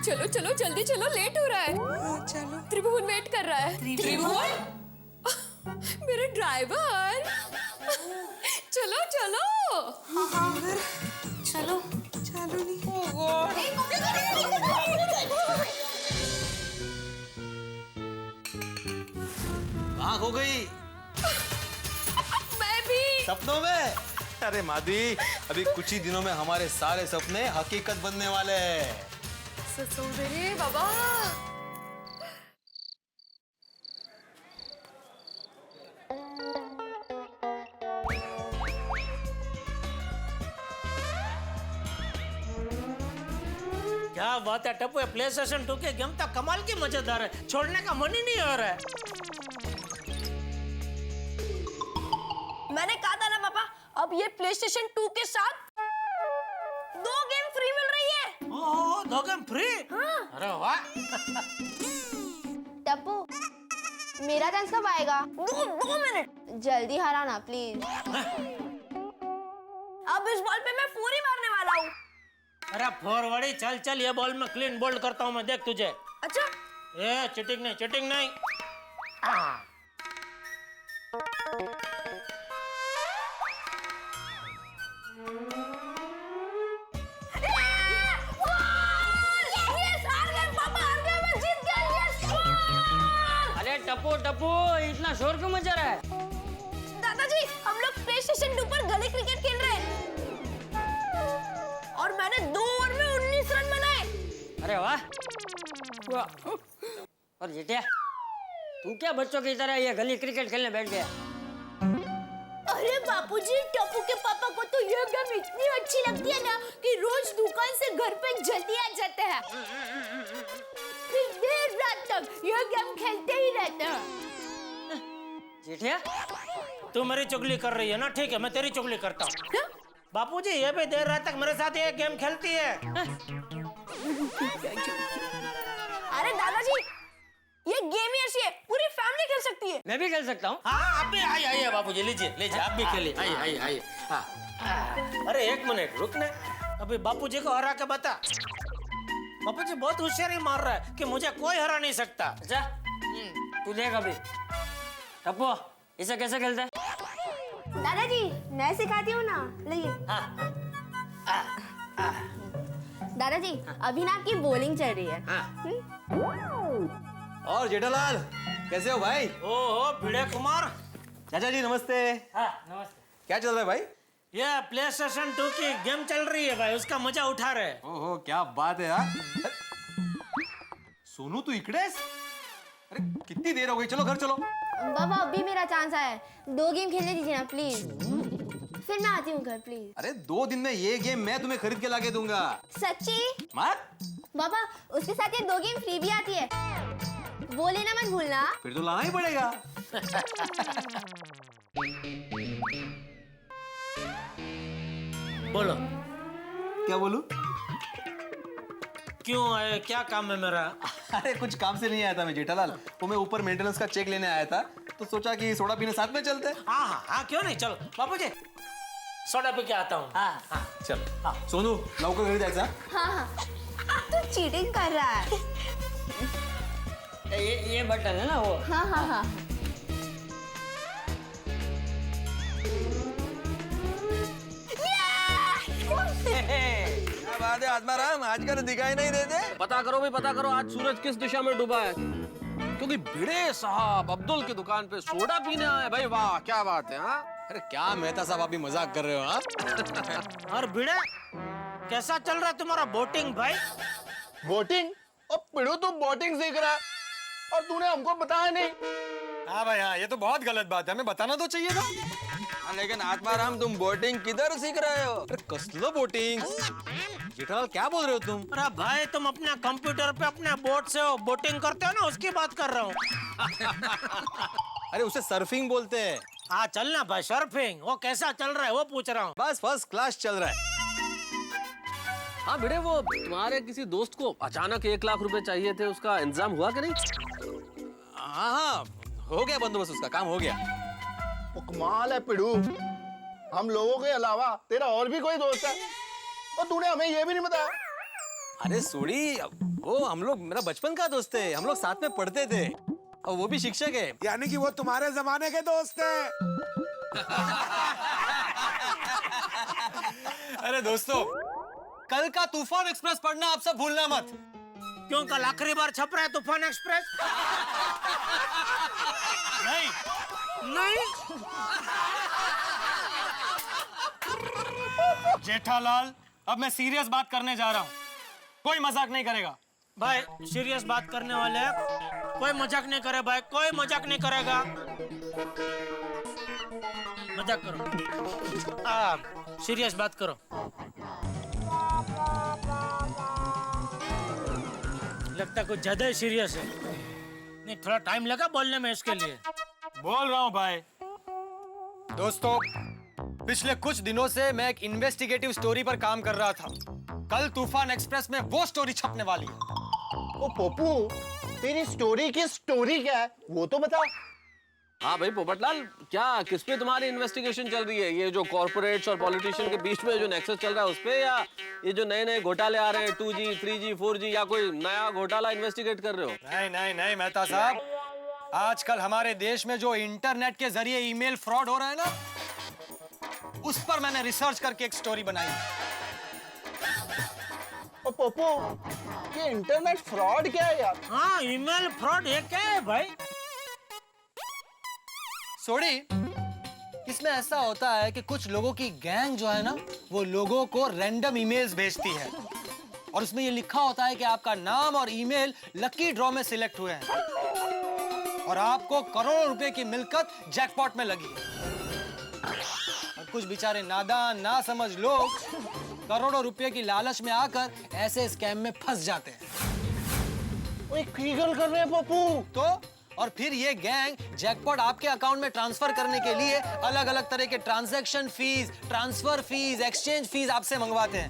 चलो चलो जल्दी चलो, लेट हो रहा है। चलो। त्रिभुवन वेट कर रहा है। त्रिभुवन? मेरे ड्राइवर। चलो चलो। चलो। चलो नहीं। कहाँ खो गई? मैं भी। सपनों में? अरे माधवी, अभी कुछ ही दिनों में हमारे सारे सपने हकीकत बनने वाले हैं। ससुरे बाबा। क्या बात है टप्पू, प्ले स्टेशन 2 के गेम तो कमाल की मजेदार है, छोड़ने का मन ही नहीं हो रहा है। मैंने कहा था ना पापा, अब ये प्ले स्टेशन 2 के साथ 2 गेम फ्री मिल रही है। ओह 2 गेम फ्री? हाँ। अरे वाह। टप्पू, मेरा चांस कब आएगा? 2 मिनट। जल्दी हराना प्लीज। अब इस बॉल पे मैं पूरी मारने वाला हूँ। अरे फॉरवर्ड, चल चल, ये बॉल में क्लीन बोल्ड करता हूँ मैं, देख तुझे। अच्छा। ए चिटिंग नहीं, चिटिंग नहीं। अरे टप्पू टप्पू, इतना शोर क्यों मचा रहा है? दादाजी, हम लोग प्ले स्टेशन 2 पर गली क्रिकेट खेल रहे हैं और मैंने 2 ओवर में 19 रन बनाए। अरे वाह। और जेठिया, तू क्या बच्चों की तरह ये गली क्रिकेट खेलने बैठ गया? अरे बापूजी, टप्पू के पापा को तो ये गेम इतनी अच्छी लगती है ना कि रोज दुकान से घर पे जल्दी आ जाते हैं, फिर देर रात तक ये गेम खेलते ही रहते हैं। जेठिया, तू मेरी चुगली कर रही है ना? ठीक है, मैं तेरी चुगली करता हूँ। बापूजी, ये भी देर रात तक मेरे साथ ये गेम खेलती है। अरे दादाजी, ये गेम ही ऐसी है, पूरी फैमिली खेल सकती है। मैं भी खेल सकता हूँ? हाँ, आप भी आइए आइए बापूजी, लीजिए लीजिए, आप भी खेलिए, आइए आइए आइए। हाँ। अरे 1 मिनट रुकने, अभी बापूजी को हरा के बता। बापूजी बहुत होशियारी मार रहा है कि मुझे कोई हरा नहीं सकता। अच्छा, तू देख अभी। टप्पू, इसे कैसे खेलते हैं? दादाजी, मैं सिखाती हूँ ना, लीजिए। दादाजी, अभी ना आपकी बॉलिंग चल रही है। और जेठालाल, कैसे हो भाई? ओहो भिड़े कुमार। चाचा जी नमस्ते। हाँ नमस्ते। क्या चल रहा है भाई? ये प्ले स्टेशन 2 की गेम चल रही है भाई, उसका मजा उठा रहे हैं। ओहो क्या बात है यार। सोनू तू इकड़ेस? अरे कितनी देर हो गई, चलो घर चलो। बाबा, अभी मेरा चांस आया है, 2 गेम खेलने दीजिए ना प्लीज, फिर मैं आती हूँ घर प्लीज। अरे 2 दिन में ये गेम मैं तुम्हें खरीद के लाके दूंगा। सच्ची? मत। बाबा, उसके साथ ये 2 गेम फ्री भी आती है, वो लेना मत भूलना। फिर तो लाना ही पड़ेगा। बोलो। क्या बोलूं? क्यों आए, क्या काम है मेरा? अरे कुछ काम से नहीं आया था मैं जेठालाल, वो मैं ऊपर मेंटेनेंस का चेक लेने आया था, तो सोचा कि सोडा पीने साथ में चलते। हाँ, क्यों नहीं, चलो बापूजी, सोडा पी के आता हूँ। हाँ। चल सोनू, लवकर घरी जायचं। हाँ, तू चीटिंग कर रहा है। ये बटन है ना वो? हाँ। क्या बात है आत्माराम, आजकल दिखाई नहीं देते? पता करो भाई, पता करो आज सूरज किस दिशा में डूबा है, क्योंकि भिड़े साहब अब्दुल की दुकान पे सोडा पीने आए। भाई वाह, क्या बात है। हाँ, अरे क्या मेहता साहब, आप भी मजाक कर रहे हो? हाँ और भिड़े, कैसा चल रहा है तुम्हारा बोटिंग भाई? बोटिंग? अब पिड़ो तो बोटिंग सीख रहा है और तूने हमको बताया नहीं। हाँ भाई हाँ, ये तो बहुत गलत बात है, हमें बताना तो चाहिए था। लेकिन आत्माराम, तुम बोटिंग किधर सीख रहे हो? अरे कसलो बोटिंग? जेठालाल क्या बोल रहे हो तुम? अरे भाई, तुम अपने कंप्यूटर पे अपने बोट से बोटिंग करते हो ना, उसकी बात कर रहा हूँ। अरे उसे सर्फिंग बोलते हैं। हाँ चलना भाई, सर्फिंग वो कैसा चल रहा है वो पूछ रहा हूँ। बस फर्स्ट क्लास चल रहा है। हाँ भिड़े, वो तुम्हारे किसी दोस्त को अचानक 1 लाख रुपए चाहिए थे, उसका इंतजाम हुआ कि नहीं? हाँ हाँ, हो गया बंदोबस्त, उसका काम हो गया। वो कमाल है पिड़ू, हम लोगों के अलावा तेरा और भी कोई दोस्त है और तूने हमें ये भी नहीं बताया। अरे सोड़ी, वो हम लोग मेरा बचपन का दोस्त है, हम लोग साथ में पढ़ते थे और वो भी शिक्षक है। यानी कि वो तुम्हारे जमाने के दोस्त हैं। अरे दोस्तों, कल का तूफान एक्सप्रेस पढ़ना आप सब भूलना मत। क्यों, कल आखिरी बार छप रहा है तूफान एक्सप्रेस? नहीं नहीं। जेठालाल, अब मैं सीरियस बात करने जा रहा हूँ, कोई मजाक नहीं करेगा। भाई सीरियस बात करने वाले हैं, कोई मजाक नहीं करे भाई, कोई मजाक नहीं करेगा। मजाक करो, सीरियस बात करो। लगता कुछ ज्यादा ही सीरियस है। नहीं, थोड़ा टाइम लगा बोलने में इसके लिए। बोल रहा हूँ भाई। दोस्तों, पिछले कुछ दिनों से मैं एक इन्वेस्टिगेटिव स्टोरी पर काम कर रहा था। कल तूफान एक्सप्रेस में वो स्टोरी छपने वाली है। ओ पप्पू, तेरी स्टोरी की स्टोरी क्या है वो तो बता। हाँ भाई पोपटलाल, क्या किस पे तुम्हारी इन्वेस्टिगेशन चल रही है? ये जो कॉर्पोरेट्स और पॉलिटिशियन के बीच में जो नेक्सस चल रहा है उस पे, या ये जो नए नए घोटाले आ रहे हैं 2G, 3G, 4G, या कोई नया घोटाला इन्वेस्टिगेट कर रहे हो? नहीं नहीं नहीं मेहता साहब, आजकल हमारे देश में जो इंटरनेट के जरिए ईमेल फ्रॉड हो रहा है ना, उस पर मैंने रिसर्च करके एक स्टोरी बनाई। ओ पप्पू, ये इंटरनेट फ्रॉड क्या है यार? हाँ, ईमेल फ्रॉड ये क्या है भाई? सोड़ी, इसमें ऐसा होता है कि कुछ लोगों की गैंग जो है ना, वो लोगों को रैंडम ईमेल्स भेजती है और उसमें ये लिखा होता है कि आपका नाम और ईमेल लकी ड्रॉ में सिलेक्ट हुए हैं और आपको करोड़ों रुपए की मिलकत जैकपॉट में लगी है। और कुछ बेचारे नादान ना समझ लोग करोड़ों रुपए की लालच में आकर ऐसे स्कैम में फंस जाते हैं। ओए कीगल कर रहे हैं पप्पू तो, और फिर ये गैंग जैकपॉट आपके अकाउंट में ट्रांसफर करने के लिए अलग अलग तरह के transaction fees, transfer fees, exchange fees आपसे मंगवाते हैं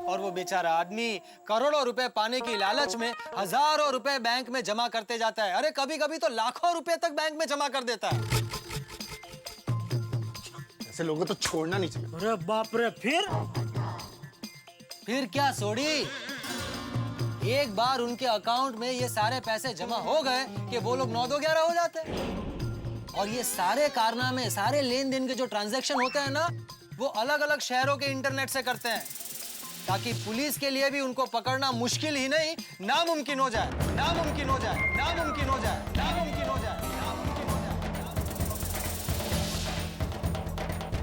और वो बेचारा आदमी करोड़ों रुपए पाने की लालच में हजारों रुपए बैंक में जमा करते जाता है। अरे कभी कभी तो लाखों रुपए तक बैंक में जमा कर देता है। ऐसे लोगों तो छोड़ना नहीं चाहिए। अरे बाप रे, फिर क्या सोड़ी, एक बार उनके अकाउंट में ये सारे पैसे जमा हो गए कि वो लोग 9-2-11 हो जाते हैं। और ये सारे कारनामे, सारे लेन देन के जो ट्रांजैक्शन होते हैं ना, वो अलग अलग शहरों के इंटरनेट से करते हैं ताकि पुलिस के लिए भी उनको पकड़ना मुश्किल ही नहीं, नामुमकिन हो जाए, नामुमकिन हो जाए, नामुमकिन हो जाए, नामुमकिन हो जाए।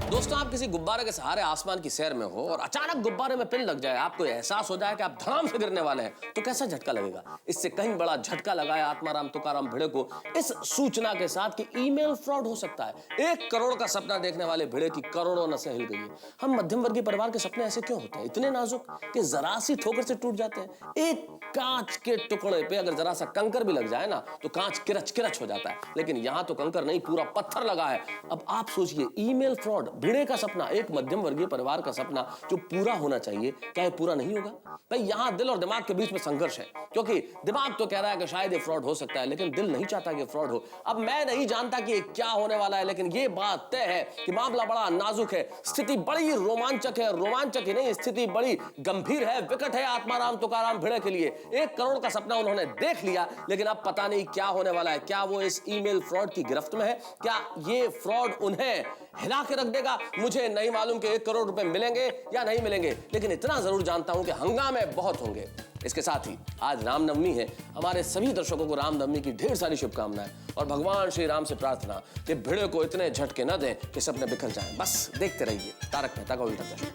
दोस्तों, आप किसी गुब्बारे के सहारे आसमान की सैर में हो और अचानक गुब्बारे में पिन लग जाए, आपको एहसास हो जाए कि आप धड़ाम से गिरने वाले हैं, तो कैसा झटका लगेगा? इससे कहीं बड़ा झटका लगाया आत्माराम तुकाराम भिड़े को इस सूचना के साथ कि ईमेल फ्रॉड हो सकता है। 1 करोड़ का सपना देखने वाले भिड़े की करोड़ों नसें हिल गई है। हम मध्यम वर्गीय परिवार के सपने ऐसे क्यों होते हैं, इतने नाजुक कि जरा सी ठोकर से टूट जाते हैं? एक कांच के टुकड़े पे अगर जरा सा कंकर भी लग जाए ना, तो कांच किरच किरच हो जाता है। लेकिन यहाँ तो कंकर नहीं, पूरा पत्थर लगा है। अब आप सोचिए, ईमेल फ्रॉड, भिड़े का सपना, एक मध्यम वर्गीय परिवार का सपना जो पूरा होना चाहिए, क्या ये पूरा नहीं होगा? भाई यहाँ दिल और दिमाग के बीच में संघर्ष है, क्योंकि दिमाग तो कह रहा है कि शायद ये फ्रॉड हो सकता है, लेकिन दिल नहीं चाहता कि फ्रॉड हो। अब मैं नहीं जानता कि ये क्या होने वाला है, लेकिन ये बात तय है कि मामला बड़ा नाजुक है, स्थिति बड़ी रोमांचक है। रोमांचक ही नहीं, स्थिति बड़ी गंभीर है, विकट है आत्माराम तुकाराम भिड़े के लिए। 1 करोड़ का सपना उन्होंने देख लिया, लेकिन अब पता नहीं क्या होने वाला है। क्या वो इस ईमेल फ्रॉड की गिरफ्त में है? क्या ये फ्रॉड उन्हें हिला के रख देगा? मुझे नहीं मालूम कि 1 करोड़ रुपए मिलेंगे या नहीं मिलेंगे, लेकिन इतना जरूर जानता हूं कि हंगामे बहुत होंगे। इसके साथ ही आज रामनवमी है। हमारे सभी दर्शकों को रामनवमी की ढेर सारी शुभकामनाएं और भगवान श्री राम से प्रार्थना कि भिड़े को इतने झटके न दें कि सपने बिखर जाएं। बस देखते रहिए तारक मेहता का उल्टा चश्मा।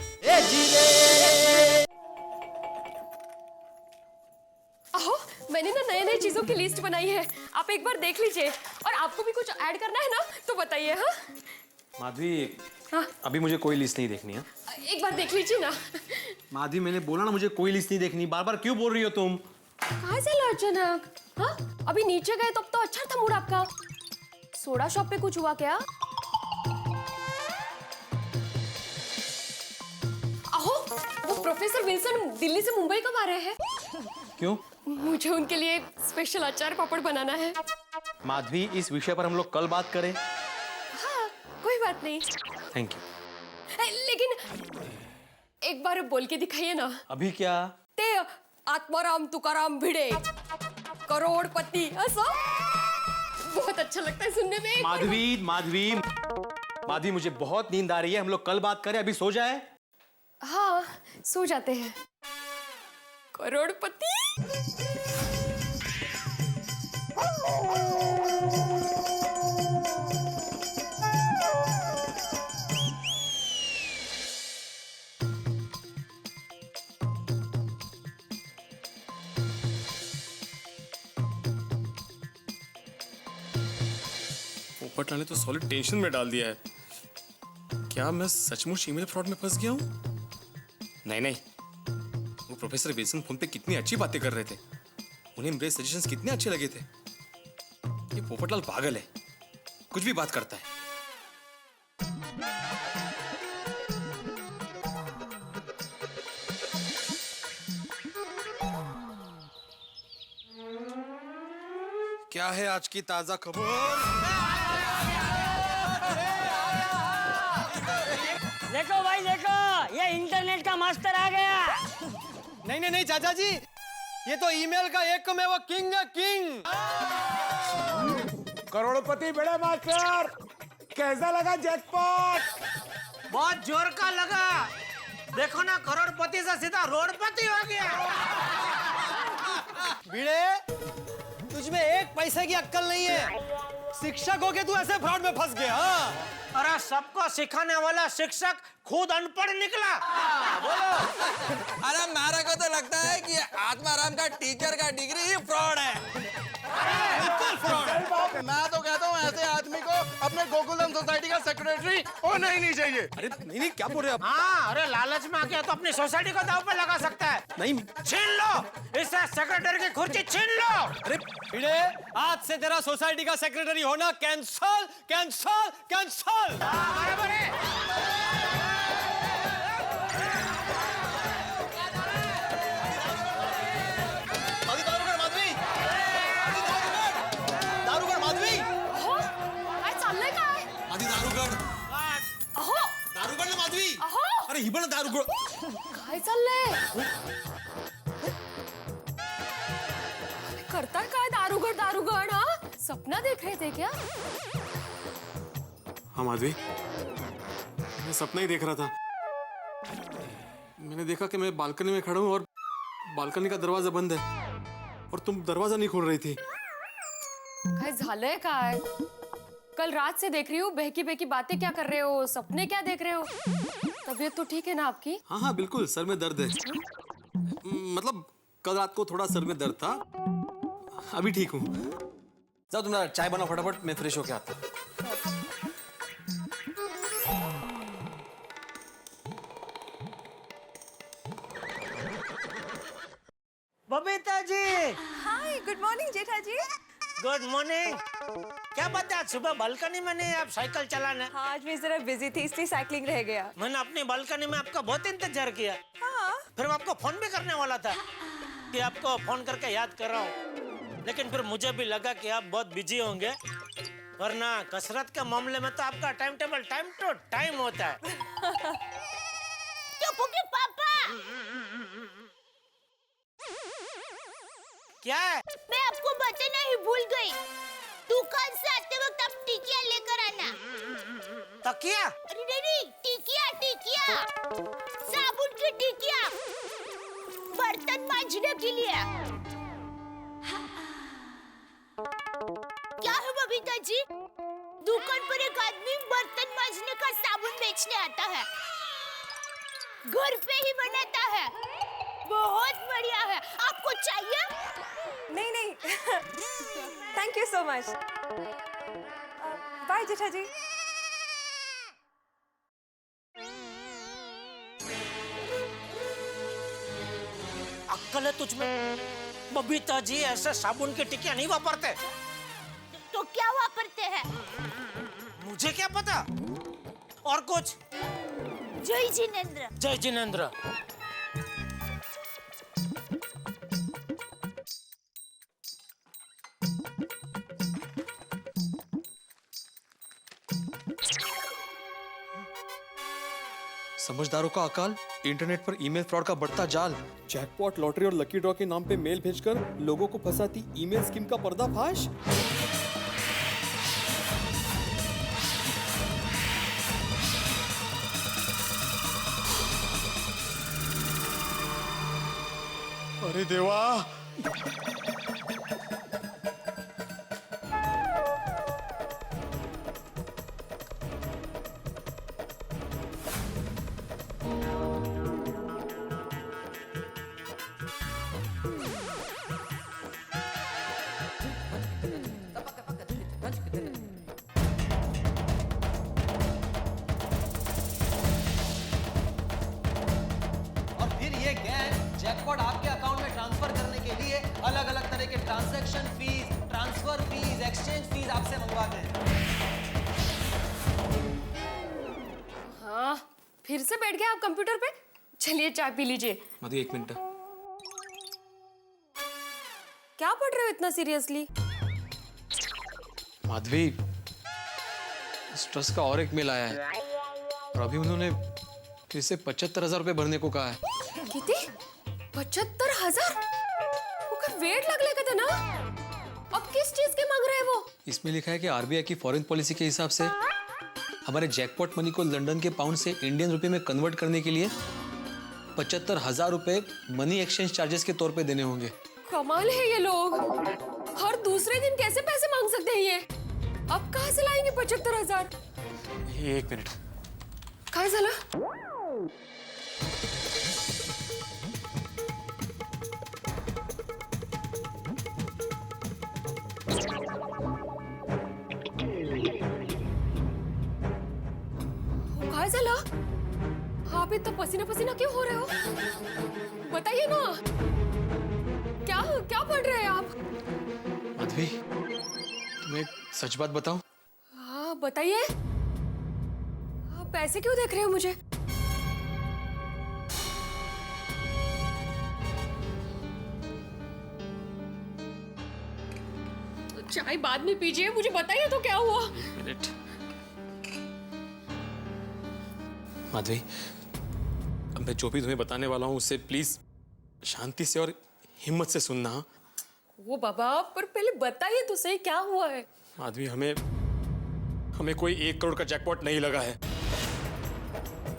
आहो, मैंने ना नए नए चीजों की लिस्ट बनाई है, आप एक बार देख लीजिए। और आपको भी कुछ ऐड करना है ना, तो बताइए। हाँ माधवी, हाँ, अभी मुझे कोई लिस्ट नहीं देखनी है। एक बार देख लीजिए ना। माधवी, मैंने बोला ना मुझे कोई लिस्ट नहीं देखनी, बार बार क्यों बोल रही हो तुम? कहाँ से लो अचानक? हाँ अभी नीचे गए तब तो अच्छा था मूड आपका। सोडा शॉप पे कुछ हुआ क्या? अहो, वो प्रोफेसर विल्सन दिल्ली से मुंबई कब आ रहे हैं? क्यों? मुझे उनके लिए स्पेशल अचार पापड़ बनाना है। माधवी, इस विषय पर हम लोग कल बात करें। हाँ, कोई बात नहीं। Thank you. लेकिन एक बार बोल के दिखाइए ना। अभी क्या? ते आत्माराम तुकाराम भिडे करोड़पति, असं बहुत अच्छा लगता है सुनने में। माधवी, माधवी, माधवी, मुझे बहुत नींद आ रही है, हम लोग कल बात करें, अभी सो जाए। हाँ, सो जाते हैं। करोड़पति। पोपट लाल ने तो सॉलिड टेंशन में डाल दिया है। क्या मैं सचमुच ईमेल फ्रॉड में फंस गया हूँ? नहीं नहीं, वो प्रोफेसर विल्सन फोन पे कितनी अच्छी बातें कर रहे थे, उन्हें मेरे सजेशंस कितने अच्छे लगे थे। ये पोपटलाल पागल है, कुछ भी बात करता है। क्या है आज की ताजा खबर? देखो भाई देखो, ये इंटरनेट का मास्टर आ गया। नहीं नहीं नहीं चाचा जी, ये तो ईमेल का एकमेव किंग है, किंग। करोड़पति बड़े मास्टर, कैसा लगा जैकपॉट? बहुत जोर का लगा। देखो ना, करोड़पति से सीधा रोडपति हो गया। भिड़े, तुझमें एक पैसे की अक्कल नहीं है। शिक्षक हो के तू ऐसे फ्रॉड में फंस गया। अरे सबको सिखाने वाला शिक्षक खुद अनपढ़ निकला। बोलो। अरे मेरे को तो लगता है कि आत्माराम का टीचर का डिग्री ही फ्रॉड है। बिल्कुल फ्रॉड। मैं तो कहता हूँ ऐसे आदमी को अपने गोकुलम सोसाइटी का सेक्रेटरी होना ही नहीं चाहिए। अरे नहीं नहीं, क्या बोल रहे आप? हाँ, अरे लालच में आके तो अपनी सोसाइटी को दांव पे लगा सकता है। नहीं, छीन लो इससे सेक्रेटरी की कुर्सी, छीन लो। अरे भिड़े, आज से तेरा सोसाइटी का सेक्रेटरी होना कैंसल, कैंसल, कैंसल। बराबर है। अरे ही पण दारू काय चाललंय? करताय काय दारूगड दारूगड? हाँ, सपना देख रहे थे क्या? हाँ माधवी, मैं सपना ही देख रहा था। मैंने देखा कि मैं बालकनी में खड़ा हूँ और बालकनी का दरवाजा बंद है और तुम दरवाजा नहीं खोल रही थी। काय झालंय काय? कल रात से देख रही हूँ, बहकी बहकी बातें क्या कर रहे हो, सपने क्या देख रहे हो? तबीयत तो ठीक है ना आपकी? हाँ हाँ बिल्कुल, सर में दर्द है। मतलब कल रात को थोड़ा सर में दर्द था, अभी ठीक हूँ। जाओ तुम्हारा चाय बनाओ फटाफट, मैं फ्रेश होके आता हूँ। Babita ji. Hi, good morning Jetha ji. Good morning. क्या बात है, आज सुबह बालकनी में नहीं आप साइकिल चलाने? हाँ, आज मैं जरा बिजी थी इसलिए साइकिलिंग रह गया। मैंने अपनी बालकनी में आपका बहुत इंतजार किया। हाँ। फिर मैं आपको फोन भी करने वाला था कि आपको फोन करके याद कर रहा हूँ, लेकिन फिर मुझे भी लगा कि आप बहुत बिजी होंगे, वरना कसरत के मामले में तो आपका time table time to time होता है। चुप के पापा। क्या है? मैं आपको बताना ही भूल गई। दुकान से आते वक्त आप टिकिया लेकर आना। तकिया? अरे नहीं, टिकिया टिकिया, साबुन की टिकिया, बर्तन मांजने के लिए। क्या है बबीता जी? दुकान पर एक आदमी बर्तन मांजने का साबुन बेचने आता है, घर पे ही बनाता है, बहुत बढ़िया है। आपको चाहिए? नहीं नहीं, thank you so much. Bye Jetha ji. अक्कल है तुझमें? बबीता जी ऐसे साबुन की टिकिया नहीं वापरते। तो क्या वापरते हैं? मुझे क्या पता। और कुछ? जय जिनेंद्र। जय जिनेंद्र। समझदारों का अकाल, इंटरनेट पर ईमेल फ्रॉड का बढ़ता जाल, जैकपॉट लॉटरी और लकी ड्रॉ के नाम पे मेल भेजकर लोगों को फंसाती ईमेल स्कीम का पर्दाफाश। अरे देवा, और फिर ये गैंग जैकपॉट आपके अकाउंट में ट्रांसफर करने के लिए अलग अलग तरह के transaction fees, transfer fees, exchange fees आपसे मंगवाते हैं। हाँ, फिर से बैठ गए आप कंप्यूटर पे? चलिए चाय पी लीजिए। मधु एक मिनट। क्या पढ़ रहे हो इतना सीरियसली? माधवी, इस ट्रस्ट का और एक मेल आया है और अभी उन्होंने फिर से 75,000 रुपए भरने को कहा है। कितने? 75,000? वो का वेट लगने का था ना? अब किस चीज के मांग रहे हैं वो? इसमें लिखा है कि आरबीआई की फॉरेन पॉलिसी के हिसाब से हमारे जैकपॉट मनी को लंदन के पाउंड से इंडियन रुपए में कन्वर्ट करने के लिए 75,000 रुपए मनी एक्सचेंज चार्जेस के तौर पे देने होंगे। कमाल है ये लोग। हर दूसरे दिन कैसे पैसे मांग सकते हैं ये? अब कहाँ से लाएंगे 75,000? एक मिनट। काय झालं? काय झालं? आप इतना पसीना पसीना क्यों हो रहे हो? बताइए ना। क्या क्या पढ़ रहे हैं आप? माधवी, तुम्हें एक सच बात बताऊं? हाँ बताइए। आप ऐसे क्यों देख रहे हो मुझे? चाय बाद में पीजिए, मुझे बताइए तो क्या हुआ? मिनट। माधवी, अब मैं जो भी तुम्हें बताने वाला हूं उससे प्लीज शांति से और हिम्मत से सुनना। वो बाबा, पर पहले बताइए तो सही क्या हुआ है? माधवी, हमें कोई 1 करोड़ का जैकपॉट नहीं लगा है।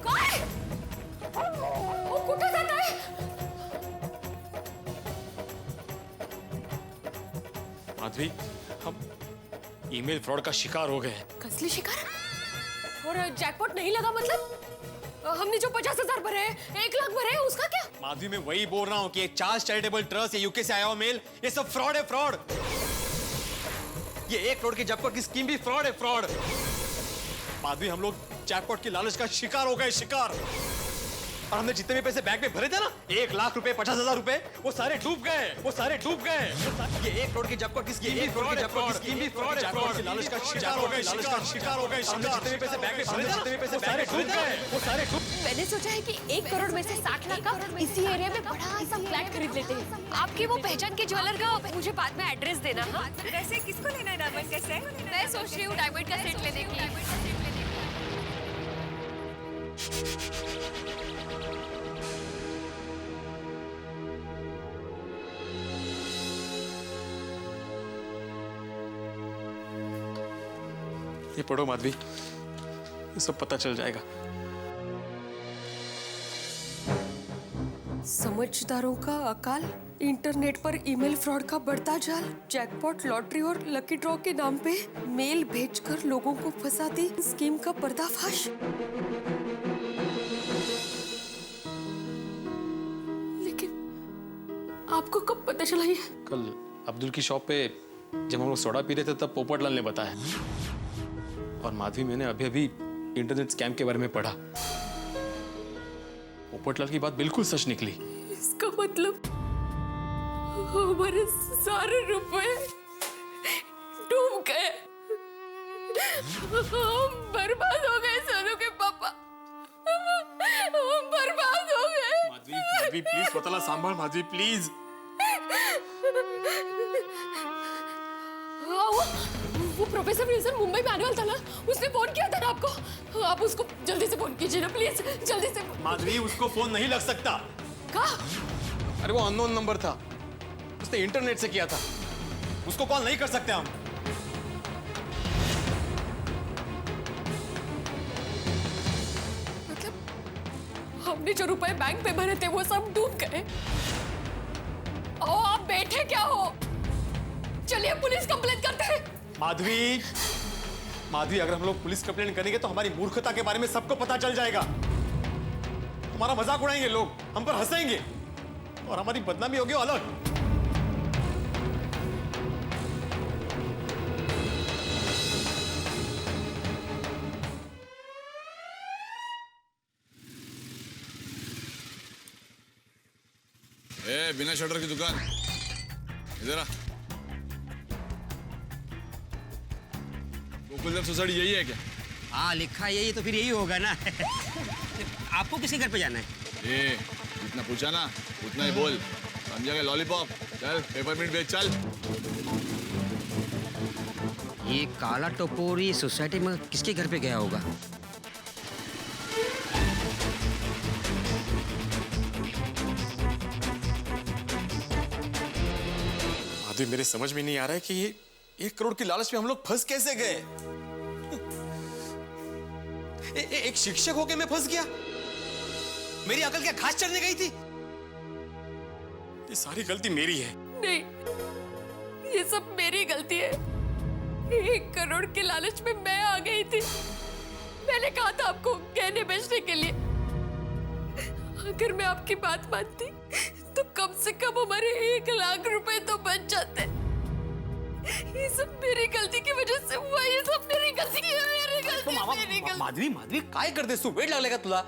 काय? वो कुठे जाता है? माधवी, हम ईमेल फ्रॉड का शिकार हो गए हैं। कसली शिकार? और जैकपॉट नहीं लगा मतलब? हमने जो 50,000 भरे हैं, 1 लाख भरे हैं, उसका क्या? माधवी, मैं वही बोल रहा हूँ कि चार्ल्स चैरिटेबल ट्रस्ट, ये यूके से आया हुआ मेल, ये सब फ्रॉड है, फ्रॉड। ये 1 करोड़ की जैकपॉट की स्कीम भी फ्रॉड है, फ्रॉड। माधवी, हम लोग जैकपॉट की लालच का शिकार हो गए, शिकार। और हमने जितने भी पैसे बैंक में भरे थे ना, 1 लाख रुपए, 50,000 रुपए, वो सारे डूब गए, वो सारे डूब गए। ये 1 करोड़ की जैकपॉट की स्कीम भी फ्रॉड है, फ्रॉड। स्कीम भी फ्रॉड है, फ्रॉड। लालच का शिकार हो गए, शिकार हो गए। हमने जितने भी पैसे बैंक में भरे थे ना, जितने भी पैसे सारे डूब गए, वो सारे डूब। मैंने सोचा है कि 1 करोड़ में से 60 लाख का इसी एरिया में बड़ा सा फ्लैट खरीद लेते हैं। आपकी वो पहचान के ज्वेलर का मुझे बाद में एड्रेस देना। हाँ, वैसे किसको लेना है डायमंड का सेट? मैं सोच रही हूँ डायमंड का सेट लेने की। ये पढ़ो माधवी, ये सब पता चल जाएगा। समझदारों का अकाल, इंटरनेट पर ईमेल फ्रॉड का बढ़ता जाल, जैकपॉट लॉटरी और लकी ड्रॉ के नाम पे मेल भेजकर लोगों को फंसाती स्कीम का पर्दाफाश। लेकिन आपको कब पता चला ये? कल अब्दुल की शॉप पे जब हम लोग सोडा पी रहे थे तब पोपटलाल ने बताया। और माधवी, मैंने अभी अभी इंटरनेट स्कैम के बारे में पढ़ा। पोपटलाल की बात बिल्कुल सच निकली। इसका मतलब हमारे सारे रुपए डूब गए। हम बर्बाद हो गए सोनू के पापा, हम बर्बाद हो गए। माधवी प्लीज स्वतःला सांभाळ माधवी प्लीज। वो प्रोफेसर विल्सन मुंबई में आने वाला था ना, उसने फोन किया था ना आपको, आप उसको जल्दी से फोन कीजिए ना प्लीज, जल्दी से। माधवी उसको फोन नहीं लग सकता। कहा? अरे वो अननोन नंबर था, उसने इंटरनेट से किया था, उसको कॉल नहीं कर सकते हम। मतलब हमने जो रुपए बैंक पे भरे थे वो सब डूब गए। ओ आप बैठे क्या हो, चलिए पुलिस कंप्लेंट करते हैं। माधवी अगर हम लोग पुलिस कंप्लेंट करेंगे तो हमारी मूर्खता के बारे में सबको पता चल जाएगा। हमारा मजाक उड़ाएंगे लोग, हम पर हंसेंगे और हमारी बदनामी होगी अलग। बिना शटर की दुकान इधर आ। गोकुलधाम सोसाइटी यही है क्या? हाँ लिखा यही, तो फिर यही होगा ना। आपको किसी घर पे जाना है? जितना पूछा ना उतना ही बोल, समझा गया? लॉलीपॉप चल, पेपरमिंट बेच चल। ये काला टपोरी सोसाइटी में किसके घर पे गया होगा? माधवी मेरे समझ में नहीं आ रहा है कि ये 1 करोड़ की लालच में हम लोग फंस कैसे गए। एक शिक्षक होके मैं फंस गया, मेरी अकल क्या घास चढ़ने गई थी? ये सारी गलती मेरी है। नहीं, ये सब मेरी गलती है। 1 करोड़ के लालच में मैं आ गई थी। मैंने कहा था आपको गहने बेचने के लिए, अगर मैं आपकी बात मानती तो कम से कम हमारे 1 लाख रुपए तो बच जाते। ये सब मेरी गलती की वजह से हुआ, ये सब मेरी गलती की मेरी गलती। माधवी काय करतेस तू? वेट लागले का तुला?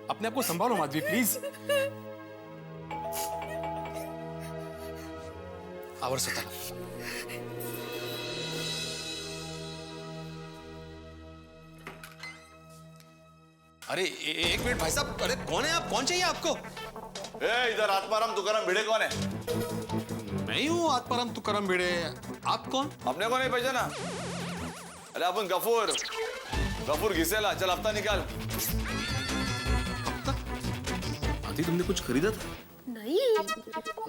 अपने आप को संभालो माधवी प्लीज। आवर स्वतःला। अरे एक मिनट भाई साहब, अरे कौन है आप? कौन चाहिए आपको? इधर आत्माराम तुकाराम भिड़े कौन है? मैं ही हूँ आत्माराम तुकाराम भिड़े। आप कौन? अपने को नहीं पहचाना? अरे अपन गफूर घिसेला। चल हफ्ता निकाल। आदि तुमने कुछ खरीदा था? नहीं।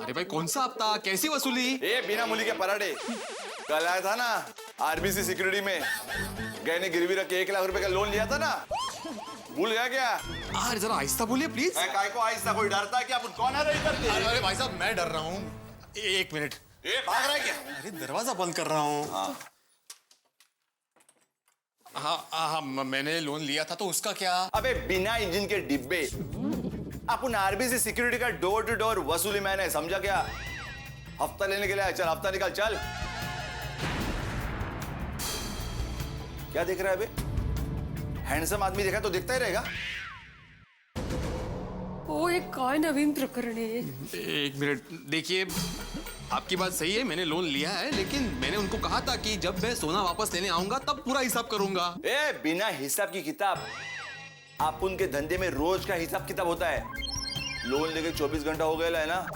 अरे भाई कौन सा हफ्ता, कैसी वसूली? बिना मूली के पराठे। कल आया था ना आरबीसी सिक्योरिटी में, गहने गिरवी रख के 1 लाख रुपए का लोन लिया था ना, भूल गया क्या? अरे जरा आहिस्ता बोलिए प्लीज। काय को आहिस्ता? कोई डरता है क्या? अपन कौन है इधर? अरे भाई साहब मैं डर रहा हूँ। 1 मिनट। भाग रहा है क्या? अरे दरवाजा बंद कर रहा हूँ। हाँ, मैंने लोन लिया था तो उसका क्या? अबे बिना इंजन के डिब्बे। अपन आरबीसी सिक्योरिटी का डोर टू डोर वसूली मैंने, समझा क्या? हफ्ता लेने के लिए चल, हफ्ता निकाल चल। क्या देख रहा है बे? हैंडसम आदमी देखा तो दिखता ही रहेगा। वो एक काय नवीन प्रकरण है। 1 मिनट, देखिए आपकी बात सही है, मैंने लोन लिया है, लेकिन मैंने उनको कहा था कि जब मैं सोना वापस लेने आऊंगा तब पूरा हिसाब करूंगा। बिना हिसाब की किताब? आप उनके धंधे में रोज का हिसाब किताब होता है। लोन लेके 24 घंटा हो गया है ना?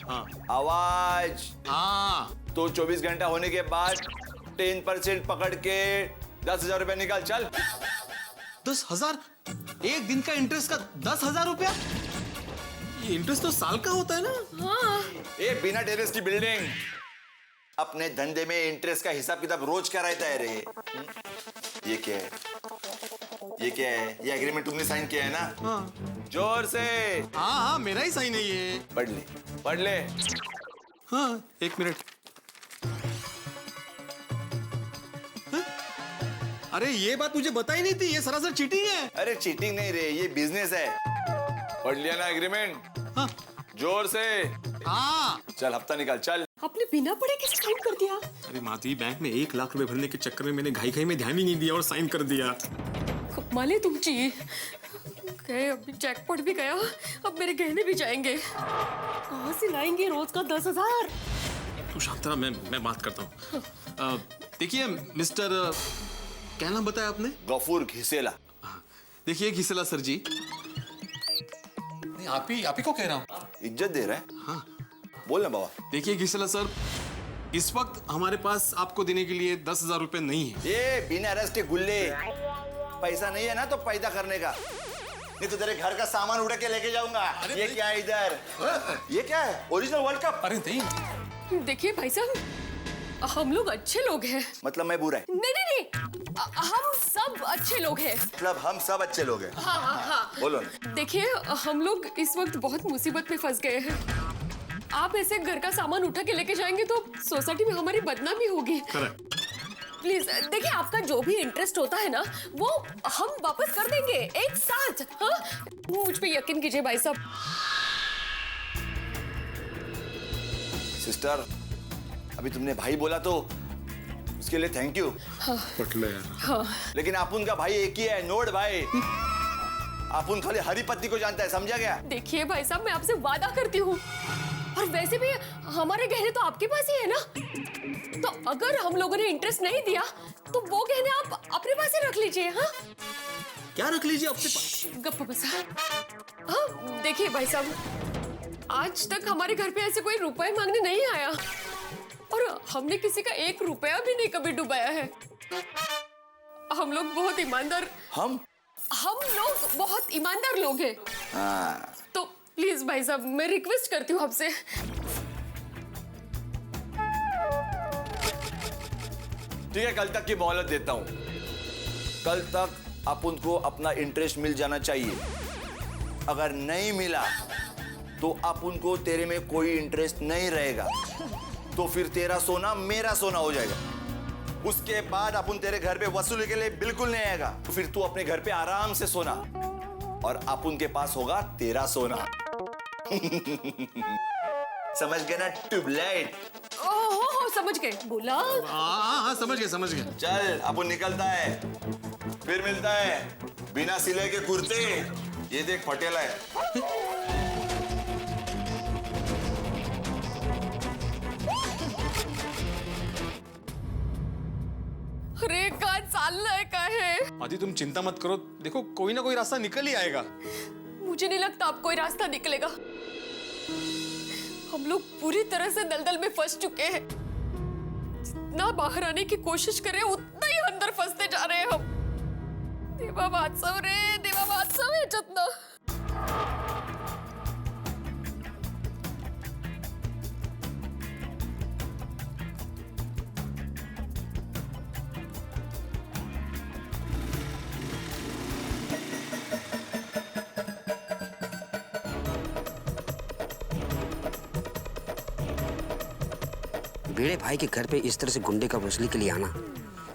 हाँ। आवाज। हाँ। तो 24 घंटा होने के बाद 10% पकड़ के 10,000 रुपया निकाल चल। 10,000? एक दिन का इंटरेस्ट का 10,000 रुपया? ये इंटरेस्ट तो साल का होता है ना? हाँ। बिना टेरेस की बिल्डिंग। अपने धंधे में इंटरेस्ट का हिसाब किताब रोज क्या रहता है रे? ये क्या है? ये क्या है? ये एग्रीमेंट तुमने साइन किया है ना? हाँ। जोर से। हाँ, मेरा ही साइन है ये। पढ़ ले। हाँ, 1 मिनट। अरे ये बात मुझे बताई नहीं थी, ये सरासर चीटिंग है। अरे चीटिंग नहीं रे, ये बिजनेस है। पढ़ लिया ना एग्रीमेंट? हाँ। जोर से। हाँ। चल हफ्ता निकाल चल। आपने बिना पढ़े कैसे साइन कर दिया? अरे माधवी, बैंक में 1 लाख रुपए भरने के चक्कर में मैंने घाई में ध्यान ही नहीं दिया और साइन कर दिया। कमाल है तुमची। गए, अभी जैकपॉट भी गया, अब मेरे गहने भी जाएंगे। कहाँ से लाएंगे रोज का 10,000? तू शांत रहा, मैं बात करता हूँ। देखिए मिस्टर, क्या नाम बताया आपने? गफूर घिसेला। देखिए घिसेला सर जी, नहीं आप ही को कह रहा हूँ। इज्जत दे रहा है? हाँ बोल ना बाबा। देखिए घिसेला सर, इस वक्त हमारे पास आपको देने के लिए 10,000 रुपए नहीं है। ये बिना अरेस्ट के गुल्ले, पैसा नहीं है ना तो पैदा करने का, नहीं तो तेरे घर का सामान उड़ा के लेके जाऊंगा। ये क्या है इधर? ये क्या है? Original world cup? अरे नहीं। देखिए भाई साहब, हम लोग अच्छे लोग हैं। मतलब मैं बुरा है? नहीं, हम सब अच्छे लोग हैं। मतलब हम सब अच्छे लोग हैं? हाँ। बोलो ना। देखिए हम लोग इस वक्त बहुत मुसीबत में फंस गए हैं। आप ऐसे घर का सामान उठा के लेके जाएंगे तो सोसाइटी में हमारी बदनामी होगी। प्लीज देखिए, आपका जो भी इंटरेस्ट होता है ना वो हम वापस कर देंगे एक साथ। हाँ, मुझ पे यकीन कीजिए भाई साहब। सिस्टर, अभी तुमने भाई बोला तो उसके लिए थैंक यू। हाँ। हाँ। लेकिन अपुन का भाई एक ही है, नोड भाई। अपुन खाली हरी पत्ती को जानता है, समझा गया? देखिए भाई साहब, मैं आपसे वादा करती हूँ, और वैसे भी हमारे गहने तो आपके पास ही है ना, तो अगर हम लोगों ने इंटरेस्ट नहीं दिया तो वो गहने आप अपने पास ही रख लीजिए। हाँ, क्या रख लीजिए अपने पास? गप्प बसा। हाँ देखिए भाई साहब, आज तक हमारे घर पे ऐसे कोई रुपए मांगने नहीं आया, और हमने किसी का 1 रुपया भी नहीं कभी डुबाया है। हम लोग बहुत ईमानदार, हम लोग बहुत ईमानदार लोग हैं। तो प्लीज भाई साहब, मैं रिक्वेस्ट करती हूँ आपसे। ठीक है, कल तक की मोहलत देता हूँ। कल तक अपुन को अपना इंटरेस्ट मिल जाना चाहिए। अगर नहीं मिला तो अपुन को तेरे में कोई इंटरेस्ट नहीं रहेगा, तो फिर तेरा सोना मेरा सोना हो जाएगा। उसके बाद अपुन तेरे घर पे वसूली के लिए बिल्कुल नहीं आएगा, तो फिर तू अपने घर पे आराम से सोना, और अपुन के पास होगा तेरा सोना। समझ गए ना ट्यूबलाइट? ओहो, समझ गए। बोला? हाँ, समझ गए। चल अपुन निकलता है, फिर मिलता है। बिना सिले के कुर्ते, ये देख फटेला है। अरे काय चाललंय काय है? आदि तुम चिंता मत करो, देखो कोई ना कोई रास्ता निकल ही आएगा। मुझे नहीं लगता अब कोई रास्ता निकलेगा। हम लोग पूरी तरह से दलदल में फंस चुके हैं। जितना बाहर आने की कोशिश करें उतना ही अंदर फंसते जा रहे हैं हम। देवा वात्सव रे, देवा वात्सव है जतना। भिड़े भाई के घर पे इस तरह से गुंडे का वसूली के लिए आना,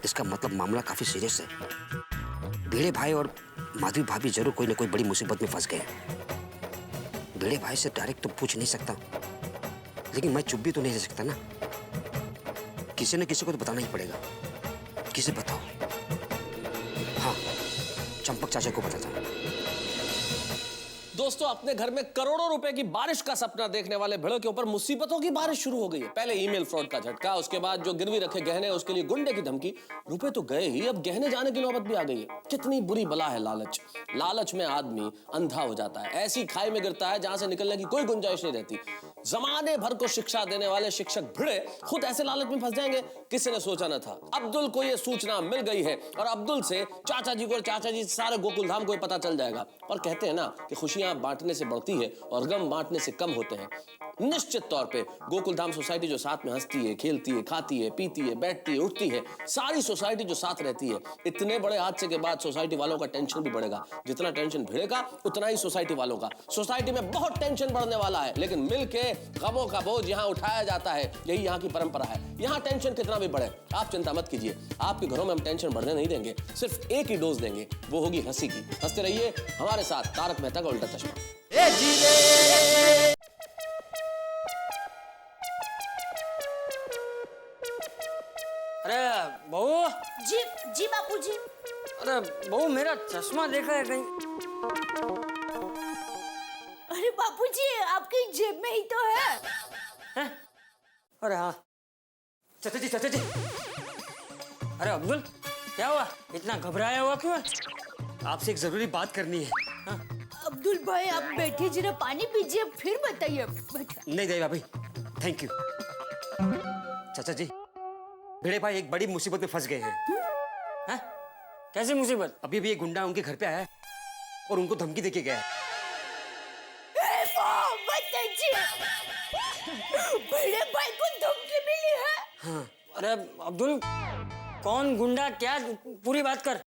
इसका मतलब मामला काफी सीरियस है। भिड़े भाई और माधवी भाभी जरूर कोई ना कोई बड़ी मुसीबत में फंस गए। भिड़े भाई से डायरेक्ट तो पूछ नहीं सकता, लेकिन मैं चुप भी तो नहीं रह सकता ना। किसी न किसी को तो बताना ही पड़ेगा। किसे बताओ? हाँ, चंपक चाचा को बताता हूँ। दोस्तों, अपने घर में करोड़ों रुपए की बारिश का सपना देखने वाले भिड़ों के ऊपर मुसीबतों की बारिश शुरू हो गई है। पहले ईमेल फ्रॉड का झटका, उसके बाद जो गिरवी रखे गहने उसके लिए गुंडे की धमकी। रुपए तो गए ही, अब गहने जाने की नौबत भी आ गई है। कितनी बुरी बला है लालच। लालच में आदमी अंधा हो जाता है, ऐसी खाई में गिरता है जहां से निकलने की कोई गुंजाइश नहीं रहती। जमाने भर को शिक्षा देने वाले शिक्षक भिड़े खुद ऐसे लालच में फंस जाएंगे, किसी ने सोचा न था। अब्दुल को यह सूचना मिल गई है, और अब्दुल से चाचा जी को और चाचा जी से सारे गोकुलधाम को पता चल जाएगा। और कहते हैं ना कि खुशियां बांटने से बढ़ती है और गम बांटने से कम होते हैं। निश्चित तौर पे गोकुलधाम सोसाइटी जो साथ में हंसती है, खेलती है, खाती है, पीती है, बैठती है, उठती है, सारी सोसाइटी जो साथ रहती है, इतने बड़े हादसे के बाद सोसाइटी वालों का टेंशन भी बढ़ेगा। जितना टेंशन भिड़ेगा उतना ही सोसाइटी वालों का। सोसाइटी में बहुत टेंशन बढ़ने वाला है, लेकिन मिलके गमों का बोझ यहाँ उठाया जाता है। यही यहाँ की परंपरा है। यहाँ टेंशन कितना भी बढ़े आप चिंता मत कीजिए, आपके घरों में हम टेंशन बढ़ने नहीं देंगे। सिर्फ एक ही डोज देंगे, वो होगी हंसी की। हंसते रहिए हमारे साथ, तारक मेहता का उल्टा चश्मा। अरे बहू। जी बापूजी। अरे बहू, मेरा चश्मा देखा है कहीं? अरे बापूजी, आपकी जेब में ही तो है। अरे हाँ, चाचा जी, चाचा जी। अरे अब्दुल, क्या हुआ? इतना घबराया हुआ क्यों है? आपसे एक जरूरी बात करनी है। हाँ? अब्दुल भाई, आप बैठिए, जरा पानी पीजिए, फिर बताइए। नहीं दया भाई, थैंक यू। चाचा जी, भिड़े भाई एक बड़ी मुसीबत में फंस गए हैं। कैसी मुसीबत? अभी भी एक गुंडा उनके घर पे आया है और उनको धमकी देके गया है। भिड़े भाई को धमकी मिली है? हाँ। अरे अब्दुल, कौन गुंडा, क्या, पूरी बात कर।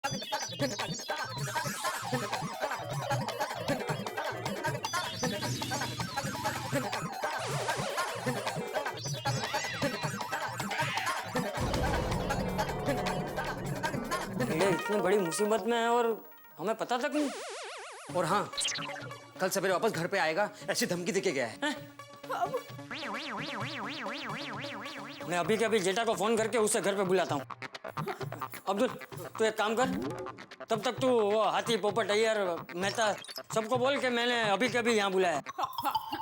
ये इतनी बड़ी मुसीबत में है और हमें पता तक नहीं। और हाँ, कल सवेरे वापस घर पे आएगा, ऐसी धमकी देके गया है। मैं अभी के अभी जेठा को फोन करके उसे घर पे बुलाता हूँ। अब्दुल, तू एक काम कर, तब तक तू वो हाथी, पोपट, अय्यर, मेहता सबको बोल के मैंने अभी के अभी यहाँ बुलाया।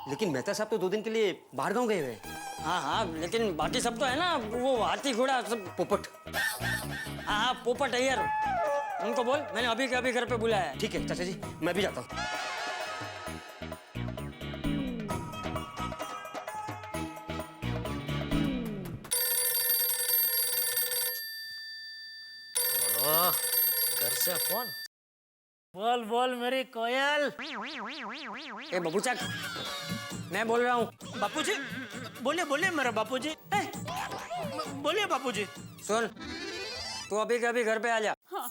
लेकिन मेहता साहब तो 2 दिन के लिए बाहर गाँव गए हुए। हाँ हाँ, लेकिन बाकी सब तो है ना, वो हाथी, घोड़ा सब। पोपट। हाँ हाँ, पोपट, अय्यर, उनको बोल मैंने अभी के अभी घर पे बुलाया है। ठीक है चाचा जी, मैं भी जाता हूँ। घर से फोन। बोल बोल मेरी कोयल। ए बबूचक, मैं बोल रहा हूँ। बापूजी, बोलिए बोलिए मेरा बापूजी। बोलिए बापूजी। सुन, तू अभी के अभी घर पे आ जा। हाँ।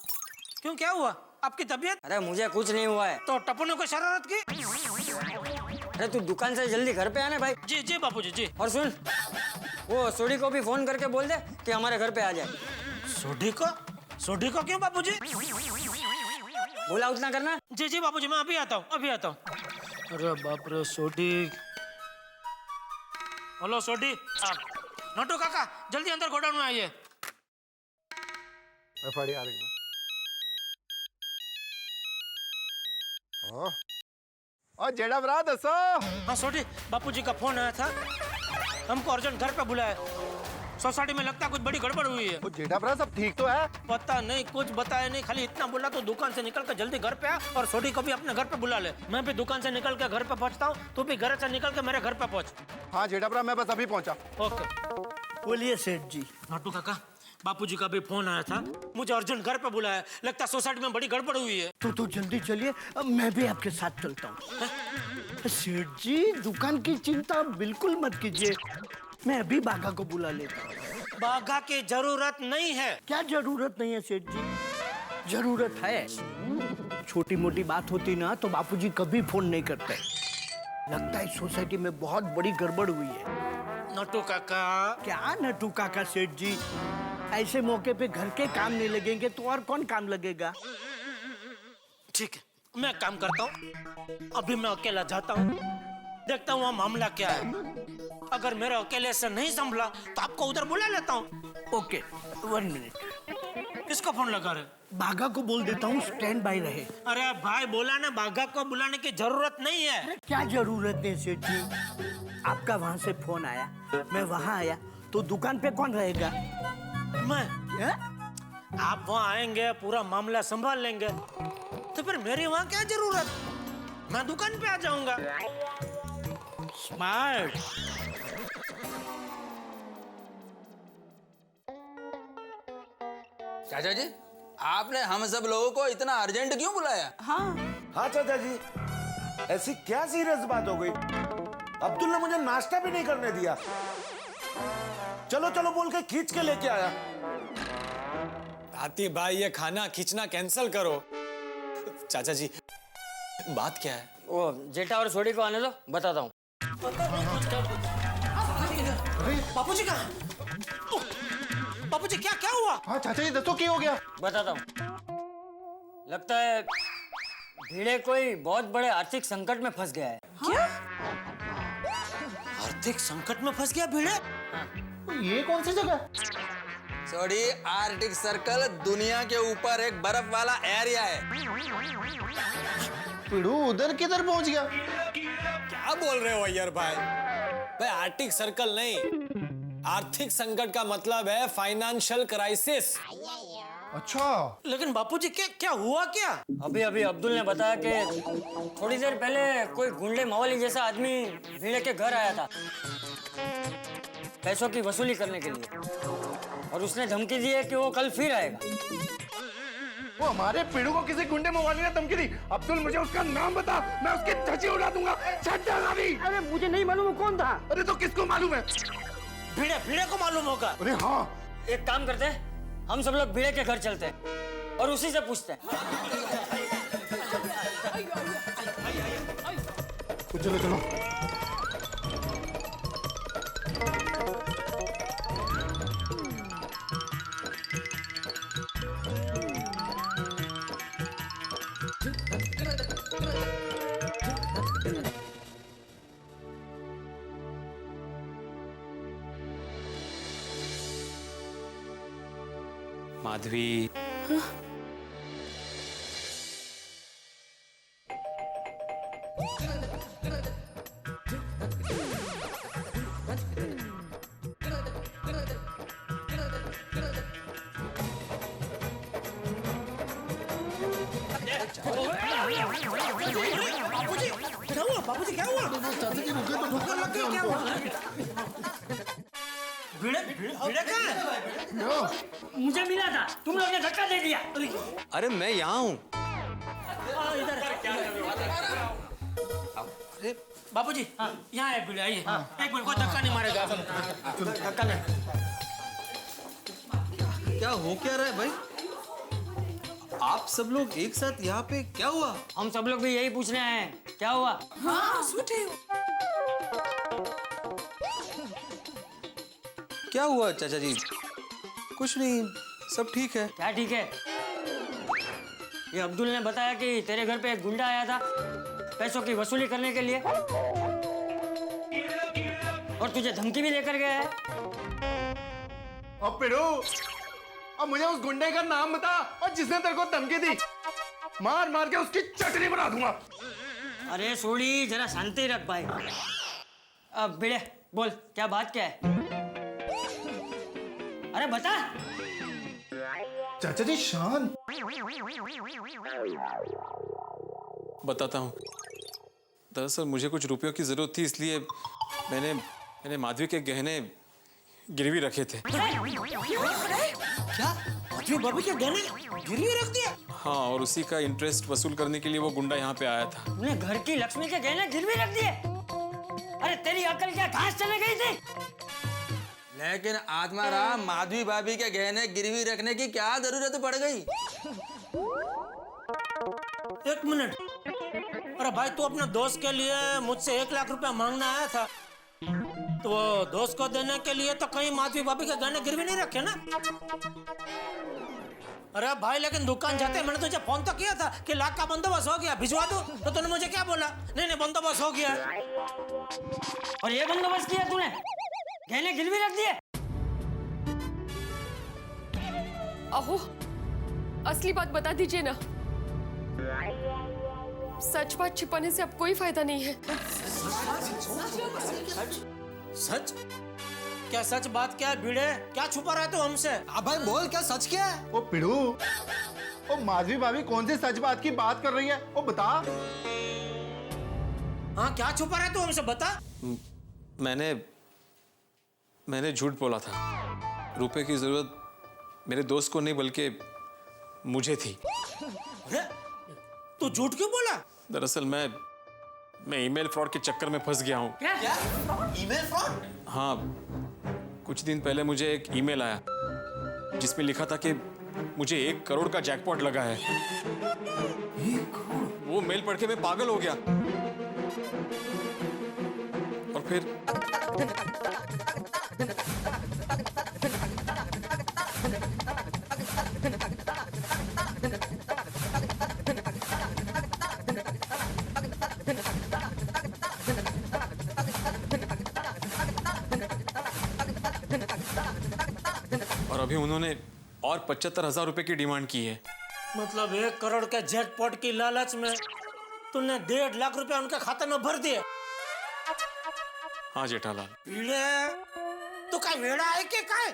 क्यों, क्या हुआ? आपकी तबीयत? अरे मुझे कुछ नहीं हुआ है। तो टप्पू ने कोई शरारत की? अरे तू दुकान से जल्दी घर पे आना भाई। जी जी बापूजी जी। और सुन, वो सोडी को भी फोन करके बोल दे कि हमारे घर पे आ जाए। सोडी को? सोडी को क्यों बापूजी? बोला उतना करना। जी जी बापूजी, मैं अभी आता हूँ, अभी आता हूँ। अरे बाप रे, सोडी। हेलो सोडी, आप नोटू काका जल्दी अंदर गोडाउन में आइए। आ रही है। और जेड़ा भरा दसो। हाँ सोडी, बापूजी का फोन आया था, हमको अर्जेंट घर पे बुलाया। सोसाइटी में लगता है कुछ बड़ी गड़बड़ हुई है। जेठा भरा सब ठीक तो है? पता नहीं, कुछ बताया नहीं, खाली इतना बोला तो दुकान से निकल कर जल्दी घर पे आ और सोडी को भी अपने घर पे बुला ले। मैं भी दुकान से निकल के घर पे पहुंचता हूँ, तू भी घर से निकल के मेरे घर पे पहुंच। हाँ जेठा भरा, मैं बस अभी पहुंचा। ओके। बोलिए सेठ जी। नोटू काका, बापूजी का भी फोन आया था, मुझे अर्जेंट घर पे बुलाया, लगता है सोसाइटी में बड़ी गड़बड़ हुई है। तो जल्दी चलिए, मैं भी आपके साथ चलता हूँ। सेठ जी, दुकान की चिंता बिल्कुल मत कीजिए, मैं अभी बाघा को बुला लेता हूँ। बाघा की जरूरत नहीं है। क्या जरूरत नहीं है सेठ जी? जरूरत है। छोटी मोटी बात होती ना तो बापूजी कभी फोन नहीं करते। लगता है सोसाइटी में बहुत बड़ी गड़बड़ हुई है। नटू काका। क्या नटू काका सेठ जी? ऐसे मौके पे घर के काम नहीं लगेंगे तो और कौन काम लगेगा? ठीक है, मैं काम करता हूँ, अभी मैं अकेला जाता हूँ, देखता हूँ मामला क्या है। अगर मेरे अकेले से नहीं संभला तो आपको उधर बुला लेता हूँ। Okay, 1 minute. किसको फोन लगा रहे? बाघा को बोल देता हूँ स्टैंड बाय रहे। अरे भाई, बोला ना, बाघा को बुलाने की जरूरत नहीं है। क्या जरूरत है सेठ जी? आपका वहाँ से फोन आया, मैं वहाँ आया, तो दुकान पे कौन रहेगा? मैं। आप वहाँ आएंगे, पूरा मामला संभाल लेंगे, तो फिर मेरी वहाँ क्या जरूरत? मैं दुकान पे आ जाऊंगा। स्मार्ट। चाचा जी, आपने हम सब लोगों को इतना अर्जेंट क्यों बुलाया? हाँ चाचा जी, ऐसी क्या सीरियस बात हो गई? अब्दुल ने मुझे नाश्ता भी नहीं करने दिया। चलो चलो बोल के खींच के लेके आया। ताती भाई, ये खाना खींचना कैंसिल करो। चाचा जी, बात क्या है? वो जेठा और सोडी को आने दो, बताता हूँ। बापूजी कहाँ? बापूजी, क्या क्या हुआ? हाँ चाचा जी, दसो क्या हो गया? बताता हूँ। लगता है भिड़े कोई बहुत बड़े आर्थिक संकट में फंस गया है। क्या? आर्थिक संकट में फंस गया भिड़े? ये कौन सी जगह? सॉरी, आर्टिक सर्कल दुनिया के ऊपर एक बर्फ वाला एरिया है। पिड़ू उधर किधर पहुंच गया? क्या बोल रहे हो अय्यर भाई आर्थिक सर्कल नहीं, आर्थिक संकट का मतलब है फाइनेंशियल क्राइसिस। अच्छा, लेकिन बापूजी क्या हुआ क्या? अभी अभी अब्दुल ने बताया कि थोड़ी देर पहले कोई गुंडे मवाली जैसा आदमी भिड़े के घर आया था पैसों की वसूली करने के लिए, और उसने धमकी दी है कि वो कल फिर आएगा। वो हमारे पिड़ू को किसी गुंडे मवाली ने धमकी दी। अब्दुल मुझे उसका नाम बता, मैं उसकी धज्जी उड़ा दूंगा। अरे मुझे नहीं मालूम वो कौन था। अरे तो किसको मालूम है? भिड़े को मालूम होगा। अरे हाँ, एक काम करते हैं, हम सब लोग भिड़े के घर चलते हैं और उसी से पूछते हैं। तो चलो चलो। माधवी, बापूजी क्या हुआ? ठोकर लग गई, क्या हुआ? भिड़े कहाँ है? मुझे मिला था, तुम लोग ने धक्का दे दिया। अरे मैं यहाँ हूँ। इधर अरे बापूजी, यहाँ है भिड़े, आइए। एक मिनट, कोई धक्का नहीं मारेगा। धक्का नहीं। क्या हो क्या रहा है भाई? आप सब लोग एक साथ यहाँ पे, क्या हुआ? हम सब लोग भी यही पूछने आए हैं, क्या हुआ? क्या हुआ चाचा जी? कुछ नहीं, सब ठीक है। क्या ठीक है? ये अब्दुल ने बताया कि तेरे घर पे एक गुंडा आया था पैसों की वसूली करने के लिए, और तुझे धमकी भी देकर गया है। अब पिड़ू, अब मुझे उस गुंडे का नाम बता, और जिसने तेरे को धमकी दी, मार मार के उसकी चटनी बना दूंगा। अरे सोड़ी, जरा शांति रख भाई। अब भिड़े बोल, क्या बात क्या है? अरे बता। चाचा जी शांत। बताता हूँ। दरअसल मुझे कुछ रुपयों की जरूरत थी, इसलिए मैंने माधवी के गहने गिरवी रखे थे। क्या? माधवी भाभी के गहने गिरवी रख दिया? हाँ, और उसी का इंटरेस्ट वसूल करने के लिए वो गुंडा यहाँ पे आया था। तूने घर की लक्ष्मी के गहने गिरवी रख दिए? अरे तेरी अकल क्या घास चले गई थी? लेकिन आत्माराम, माधवी भाभी के गहने गिरवी रखने की क्या जरूरत पड़ गई? एक मिनट। अरे भाई, तू अपने दोस्त के लिए मुझसे 1 लाख रुपया मांगना आया था, तो वो दोस्त को देने के लिए तो कहीं माधवी भाभी के गहने गिरवी नहीं रखे ना? अरे भाई, लेकिन दुकान जाते मैंने तुझे फोन तो किया था कि लाख का बंदोबस्त हो गया, भिजवा दूं? तो तूने मुझे क्या बोला? नहीं, बंदोबस्त हो गया। और ये बंदोबस्त किया तूने? गहने गिरवी रख दिए? अहो, असली बात बता दीजिए ना। सच बात छिपाने से अब कोई फायदा नहीं है। सच? क्या सच बात क्या है भिड़े? क्या छुपा रहा है तू हमसे? अब भाई बोल, क्या सच क्या है? ओ पिड़ू, ओ माधवी भाभी कौन सी सच बात की बात कर रही है? ओ बता। हाँ, क्या छुपा रहा है तू हमसे, बता। मैंने झूठ बोला था। रुपए की जरूरत मेरे दोस्त को नहीं बल्कि मुझे थी। अरे, तू झूठ क्यों बोला? दरअसल मैं ईमेल फ्रॉड के चक्कर में फंस गया हूँ। क्या? Email fraud? हाँ, कुछ दिन पहले मुझे एक ईमेल आया जिसमें लिखा था कि मुझे 1 करोड़ का जैकपॉट लगा है। 1 करोड़? वो मेल पढ़ के मैं पागल हो गया, और फिर अभी उन्होंने और 75,000 रुपए की डिमांड की है। मतलब 1 करोड़ के जैकपॉट की लालच में तूने 1.5 लाख रुपया उनके खाते में भर दिए। हाँ जेठालाल। भिड़े तू का वेड़ा है कि काय?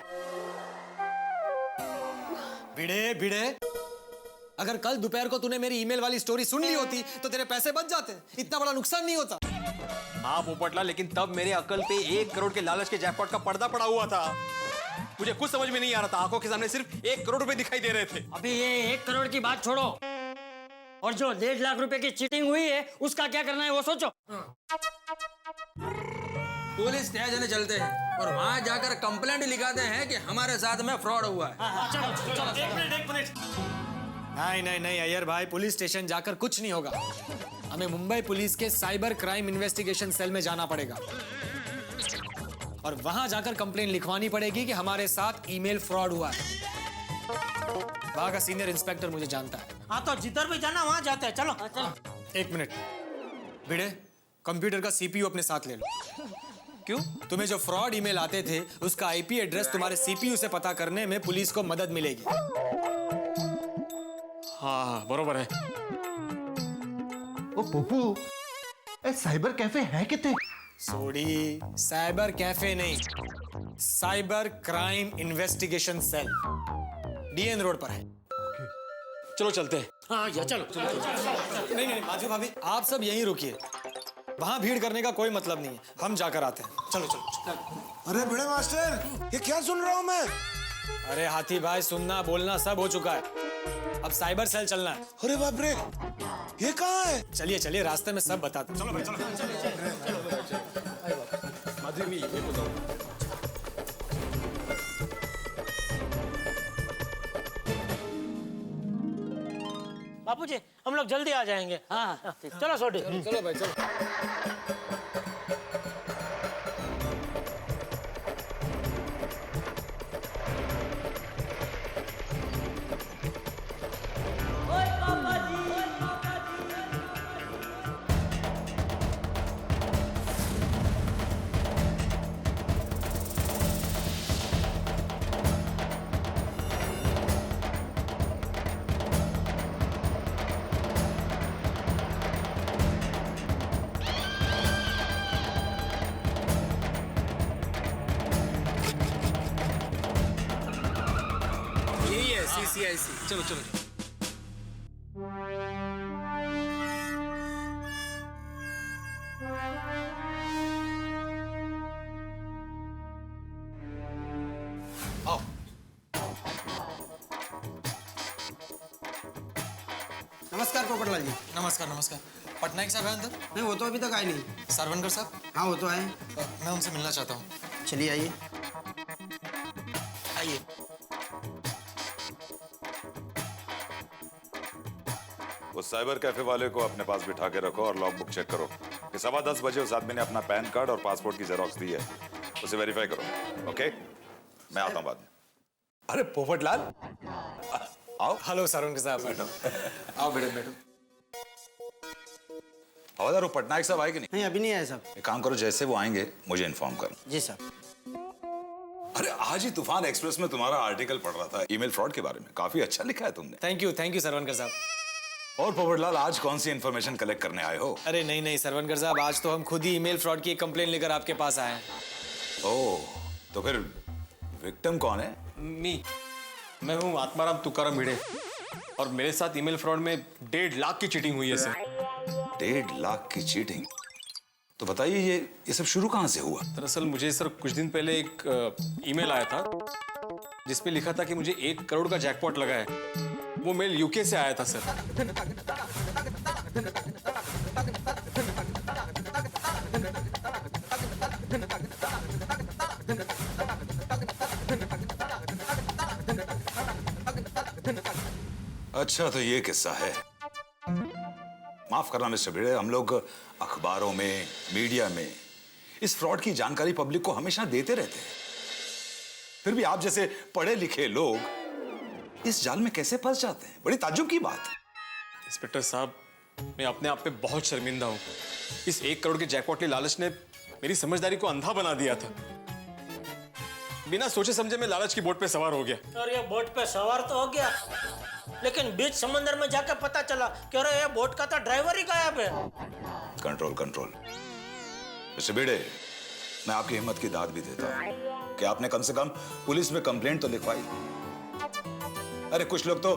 भिड़े भिड़े, अगर कल दोपहर को तूने मेरी ईमेल वाली स्टोरी सुन ली होती तो तेरे पैसे बच जाते, इतना बड़ा नुकसान नहीं होता। हाँ पोपटलाल, लेकिन तब मेरे अकल पे 1 करोड़ के लालच के जैकपॉट का पर्दा पड़ा हुआ था। मुझे कुछ समझ में नहीं आ रहा था, आंखों के सामने सिर्फ 1 करोड़ रुपए दिखाई दे रहे थे। अभी ये 1 करोड़ की बात छोड़ो, और जो 1.5 लाख रुपए की चीटिंग हुई है उसका क्या करना है वो सोचो। पुलिस स्टेशन चलते हैं और वहां जाकर कंप्लेंट लिखाते हैं कि हमारे साथ में फ्रॉड हुआ है। चलो, एक मिनट। नहीं अय्यर भाई, पुलिस स्टेशन जाकर कुछ नहीं होगा। हमें मुंबई पुलिस के साइबर क्राइम इन्वेस्टिगेशन सेल में जाना पड़ेगा और वहां जाकर कंप्लेन लिखवानी पड़ेगी कि हमारे साथ ईमेल फ्रॉड हुआ है। वहां का सीनियर इंस्पेक्टर मुझे जानता है। हाँ तो जिधर भी जाना वहां जाते हैं। चलो चलो। 1 मिनट भिड़े, कंप्यूटर का सीपीयू अपने साथ ले लो। क्यों? तुम्हें जो फ्रॉड ईमेल आते थे उसका आईपी एड्रेस तुम्हारे सीपीयू से पता करने में पुलिस को मदद मिलेगी। हाँ बरोबर है। ओ पप्पू, साइबर कैफे है कितने? सोडी, साइबर कैफे नहीं, cyber crime investigation cell DN road पर है। चलो चलते हैं। हाँ या चलो। नहीं माधवी भाभी, आप सब यहीं रुकिए, वहां भीड़ करने का कोई मतलब नहीं है, हम जाकर आते हैं। चलो चलो। अरे भिड़े मास्टर, ये क्या सुन रहा हूँ मैं? अरे हाथी भाई, सुनना बोलना सब हो चुका है, अब साइबर सेल चलना है। अरे बाप रे, ये कहाँ है? चलिए चलिए, रास्ते में सब बताते हैं। चलो भाई चलो। माधवी ये बताओ। बापूजी हम लोग जल्दी आ जाएंगे। हाँ चलो सोडी। चलो भाई चलो। CCIC, चलो चलो। आओ। नमस्कार पोपटलाल जी। नमस्कार। पटनायक साहब है अंदर? नहीं, वो तो अभी तक आए नहीं। सरवनकर साहब? हाँ वो तो आए। मैं उनसे मिलना चाहता हूँ। चलिए आइए। आइए। उस साइबर कैफे वाले को अपने पास बिठा के रखो और लॉग बुक चेक करो कि 10:15 बजे उस आदमी ने अपना पैन कार्ड और पासपोर्ट की जेरॉक्स दी है, उसे वेरीफाई करो। ओके, मैं आता हूँ बाद में। अरे पोपटलाल, आओ। हेलो सरवनकर साहब। बैठो। आओ बैठो। हवादार पटनायक साहब आए कि नहीं? नहीं अभी नहीं आए साहब। एक काम करो, जैसे वो आएंगे मुझे इन्फॉर्म करो। जी साहब। अरे आज ही तूफान एक्सप्रेस में तुम्हारा आर्टिकल पढ़ रहा था ईमेल फ्रॉड के बारे में, काफी अच्छा लिखा है तुमने। थैंक यू सरवनकर साहब। और पोपटलाल, आज कौन सी इन्फॉर्मेशन कलेक्ट करने आए हो? अरे नहीं सरवनकर साहब, आज तो हम खुद ही ईमेल फ्रॉड की एक कंप्लेन लेकर आपके पास आए हैं। ओह, तो फिर विक्टिम कौन है? मैं हूँ आत्माराम तुकाराम भिड़े, और मेरे साथ ईमेल फ्रॉड में 1.5 लाख की चीटिंग हुई है सर। 1.5 लाख की चीटिंग? तो बताइए ये सब शुरू कहाँ से हुआ? दरअसल मुझे सर कुछ दिन पहले एक ईमेल आया था जिसपे लिखा था कि मुझे 1 करोड़ का जैकपॉट लगा है। वो मेल यूके से आया था सर। अच्छा, तो ये किस्सा है। माफ करना मिस्टर भिड़े, हम लोग अखबारों में, मीडिया में इस फ्रॉड की जानकारी पब्लिक को हमेशा देते रहते हैं, फिर भी आप जैसे पढ़े लिखे लोग इस जाल में कैसे फंस जाते हैं? बड़ी ताज्जुब की बात। इंस्पेक्टर साहब, मैं अपने आप पे बहुत शर्मिंदा हूँ। इस 1 करोड़ के जैकपॉट के लालच ने मेरी समझदारी को अंधा बना दिया था। बिना सोचे समझे मैं लालच की बोट पे सवार हो गया। और ये बोट पे सवार तो हो गया, लेकिन बीच समंदर में जाकर पता चला कि अरे ये बोट का तो ड्राइवर ही गायब है। Control control. मिस्टर भिड़े, मैं आपकी हिम्मत की दाद भी देता हूँ कि आपने कम से कम पुलिस में कंप्लेंट तो लिखवाई। अरे कुछ लोग तो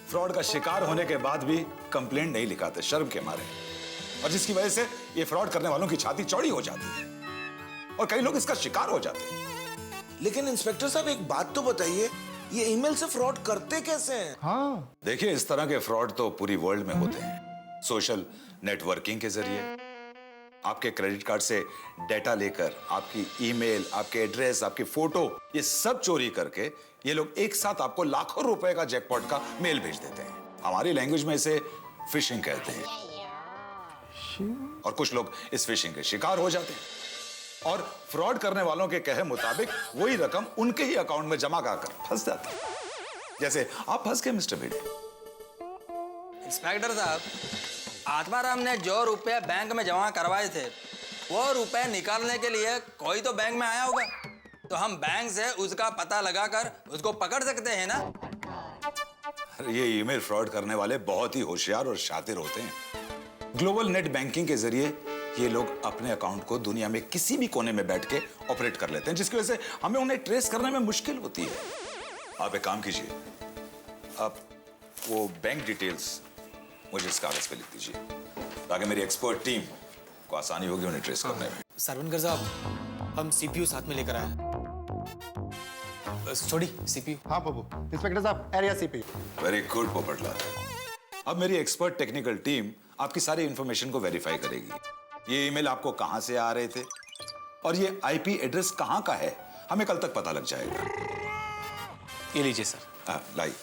फ्रॉड का शिकार होने के बाद भी कंप्लेंट नहीं लिखाते शर्म के मारे, और जिसकी वजह से ये फ्रॉड करने वालों की छाती चौड़ी हो जाती है और कई लोग इसका शिकार हो जाते हैं। लेकिन इंस्पेक्टर साहब एक बात तो बताइए, ये ईमेल से फ्रॉड करते कैसे हैं? हाँ, देखिए इस तरह के फ्रॉड तो पूरी वर्ल्ड में होते हैं। सोशल नेटवर्किंग के जरिए आपके क्रेडिट कार्ड से डेटा लेकर आपकी ईमेल, आपके एड्रेस, आपकी फोटो, ये सब चोरी करके ये लोग एक साथ आपको लाखों रुपए का जैकपॉट का मेल भेज देते हैं। हमारी लैंग्वेज में इसे फिशिंग कहते हैं। और कुछ लोग इस फिशिंग के शिकार हो जाते हैं और फ्रॉड करने वालों के कहे मुताबिक वही रकम उनके ही अकाउंट में जमा कर फंस जाती है, जैसे आप फंस गए मिस्टर भिड़े। इंस्पेक्टर साहब, आत्माराम ने जो रुपए बैंक में जमा करवाए थे वो रुपए निकालने के लिए कोई तो बैंक में आया होगा, तो हम बैंक से उसका पता लगाकर उसको पकड़ सकते हैं ना। ये ईमेल फ्रॉड करने वाले बहुत ही होशियार और शातिर होते हैं। ग्लोबल नेट बैंकिंग के जरिए ये लोग अपने अकाउंट को दुनिया में किसी भी कोने में बैठ के ऑपरेट कर लेते हैं, जिसकी वजह से हमें उन्हें ट्रेस करने में मुश्किल होती है। आप एक काम कीजिए, आप वो बैंक डिटेल्स मुझे इस कागज पे लिख दीजिए ताकि मेरी एक्सपर्ट टीम को आसानी होगी उन्हें ट्रेस करने में। सरवनकर साहब, हम सीपीयू साथ में लेकर आए। छोड़ी सीपीयू। हाँ बाबू। इंस्पेक्टर साहब, area CPU. Very good Popatlal. अब मेरी एक्सपर्ट टेक्निकल टीम आपकी सारी इंफॉर्मेशन को वेरीफाई करेगी। ये ईमेल आपको कहां से आ रहे थे और ये आईपी एड्रेस कहां का है, हमें कल तक पता लग जाएगा। ये लीजिए सर। लाई।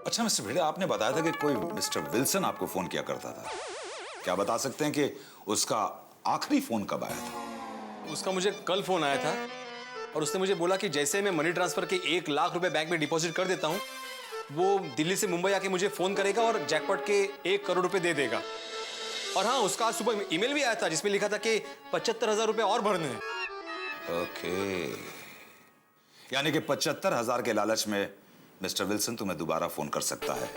अच्छा मिस्टर भिड़े, आपने बताया था कि कोई मिस्टर विल्सन आपको फोन किया करता था। क्या बता सकते हैं कि उसका आखिरी फोन कब आया था? उसका मुझे कल फोन आया था और उसने मुझे बोला कि जैसे मैं मनी ट्रांसफर के 1 लाख रुपए बैंक में डिपॉजिट कर देता हूं, वो दिल्ली से मुंबई आके मुझे फोन करेगा और जैकपॉट के 1 करोड़ रुपए दे देगा। और हाँ, उसका आज सुबह ईमेल भी आया था जिसमें लिखा था कि 75,000 रुपए और भरने हैं। ओके, यानी कि 75,000 के लालच में मिस्टर विल्सन तुम्हें दोबारा फोन कर सकता है।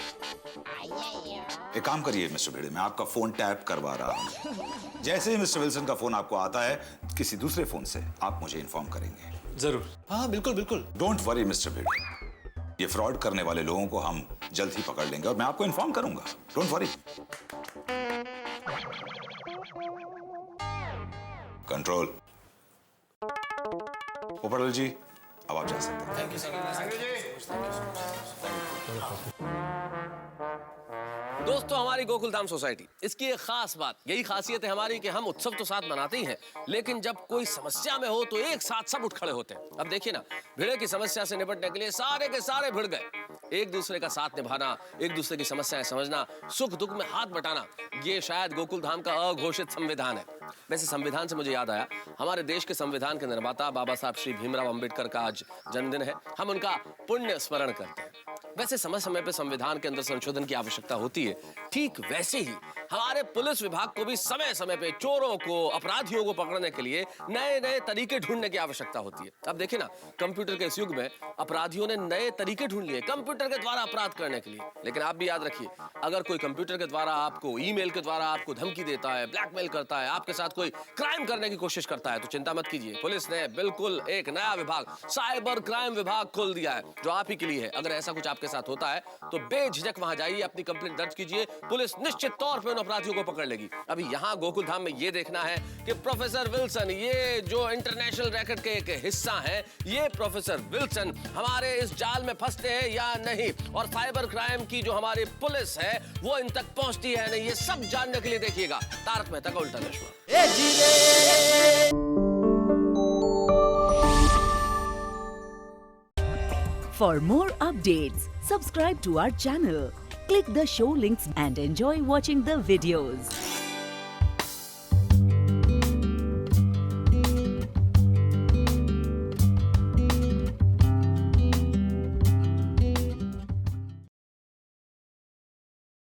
एक काम करिए मिस्टर भिड़े, मैं आपका फोन टैप करवा रहा हूं। जैसे ही मिस्टर विल्सन का फोन आपको आता है किसी दूसरे फोन से, आप मुझे इन्फॉर्म करेंगे। जरूर। हाँ बिल्कुल बिल्कुल। डोंट वरी मिस्टर भिड़े, ये फ्रॉड करने वाले लोगों को हम जल्द ही पकड़ लेंगे और मैं आपको इन्फॉर्म करूंगा। Don't worry. कंट्रोल। पोपटलाल जी, अब आप जा सकते हैं। Thank you sir. दोस्तों, हमारी गोकुलधाम सोसाइटी, इसकी एक खास बात, यही खासियत है हमारी कि हम उत्सव तो साथ मनाते ही हैं, लेकिन जब कोई समस्या में हो तो एक साथ सब उठ खड़े होते हैं। अब देखिए ना, भिड़े की समस्या से निपटने के लिए सारे के सारे भिड़ गए। एक दूसरे का साथ निभाना, एक दूसरे की समस्याएं समझना, सुख दुख में हाथ बटाना, ये शायद गोकुलधाम का अघोषित संविधान है। वैसे संविधान से मुझे याद आया, हमारे देश के संविधान के निर्माता बाबा साहब श्री भीमराव अंबेडकर का आज जन्मदिन है। हम उनका पुण्य स्मरण करते हैं। वैसे समय समय पर संविधान के अंदर संशोधन की आवश्यकता होती है, ठीक वैसे ही हमारे पुलिस विभाग को भी समय समय पे चोरों को, अपराधियों को पकड़ने के लिए नए नए तरीके ढूंढने की आवश्यकता होती है। अब देखिए ना, कंप्यूटर के इस युग में अपराधियों ने नए तरीके ढूंढ लिए कंप्यूटर के द्वारा अपराध करने के लिए। लेकिन आप भी याद रखिए, अगर कोई कंप्यूटर के द्वारा आपको, ईमेल के द्वारा आपको धमकी देता है, ब्लैकमेल करता है, आपके साथ कोई क्राइम करने की कोशिश करता है, तो चिंता मत कीजिए। पुलिस ने बिल्कुल एक नया विभाग, साइबर क्राइम विभाग खोल दिया है, जो आप ही के लिए है। अगर ऐसा कुछ आपके साथ होता है तो बेझिझक वहां जाइए, अपनी कंप्लेंट दर्ज कीजिए, पुलिस निश्चित तौर पे उन अपराधियों को पकड़ लेगी। अभी यहाँ गोकुलधाम में ये देखना है कि प्रोफेसर विल्सन, ये जो इंटरनेशनल रैकेट के एक हिस्सा है, ये प्रोफेसर विल्सन हमारे इस जाल में फंसते हैं या नहीं, और साइबर क्राइम की जो हमारी पुलिस है वो इन तक पहुंचती है नहीं, ये सब जानने के लिए देखिएगा तारक मेहता का उल्टा चश्मा। For more updates, subscribe to our channel, click the show links and enjoy watching the videos.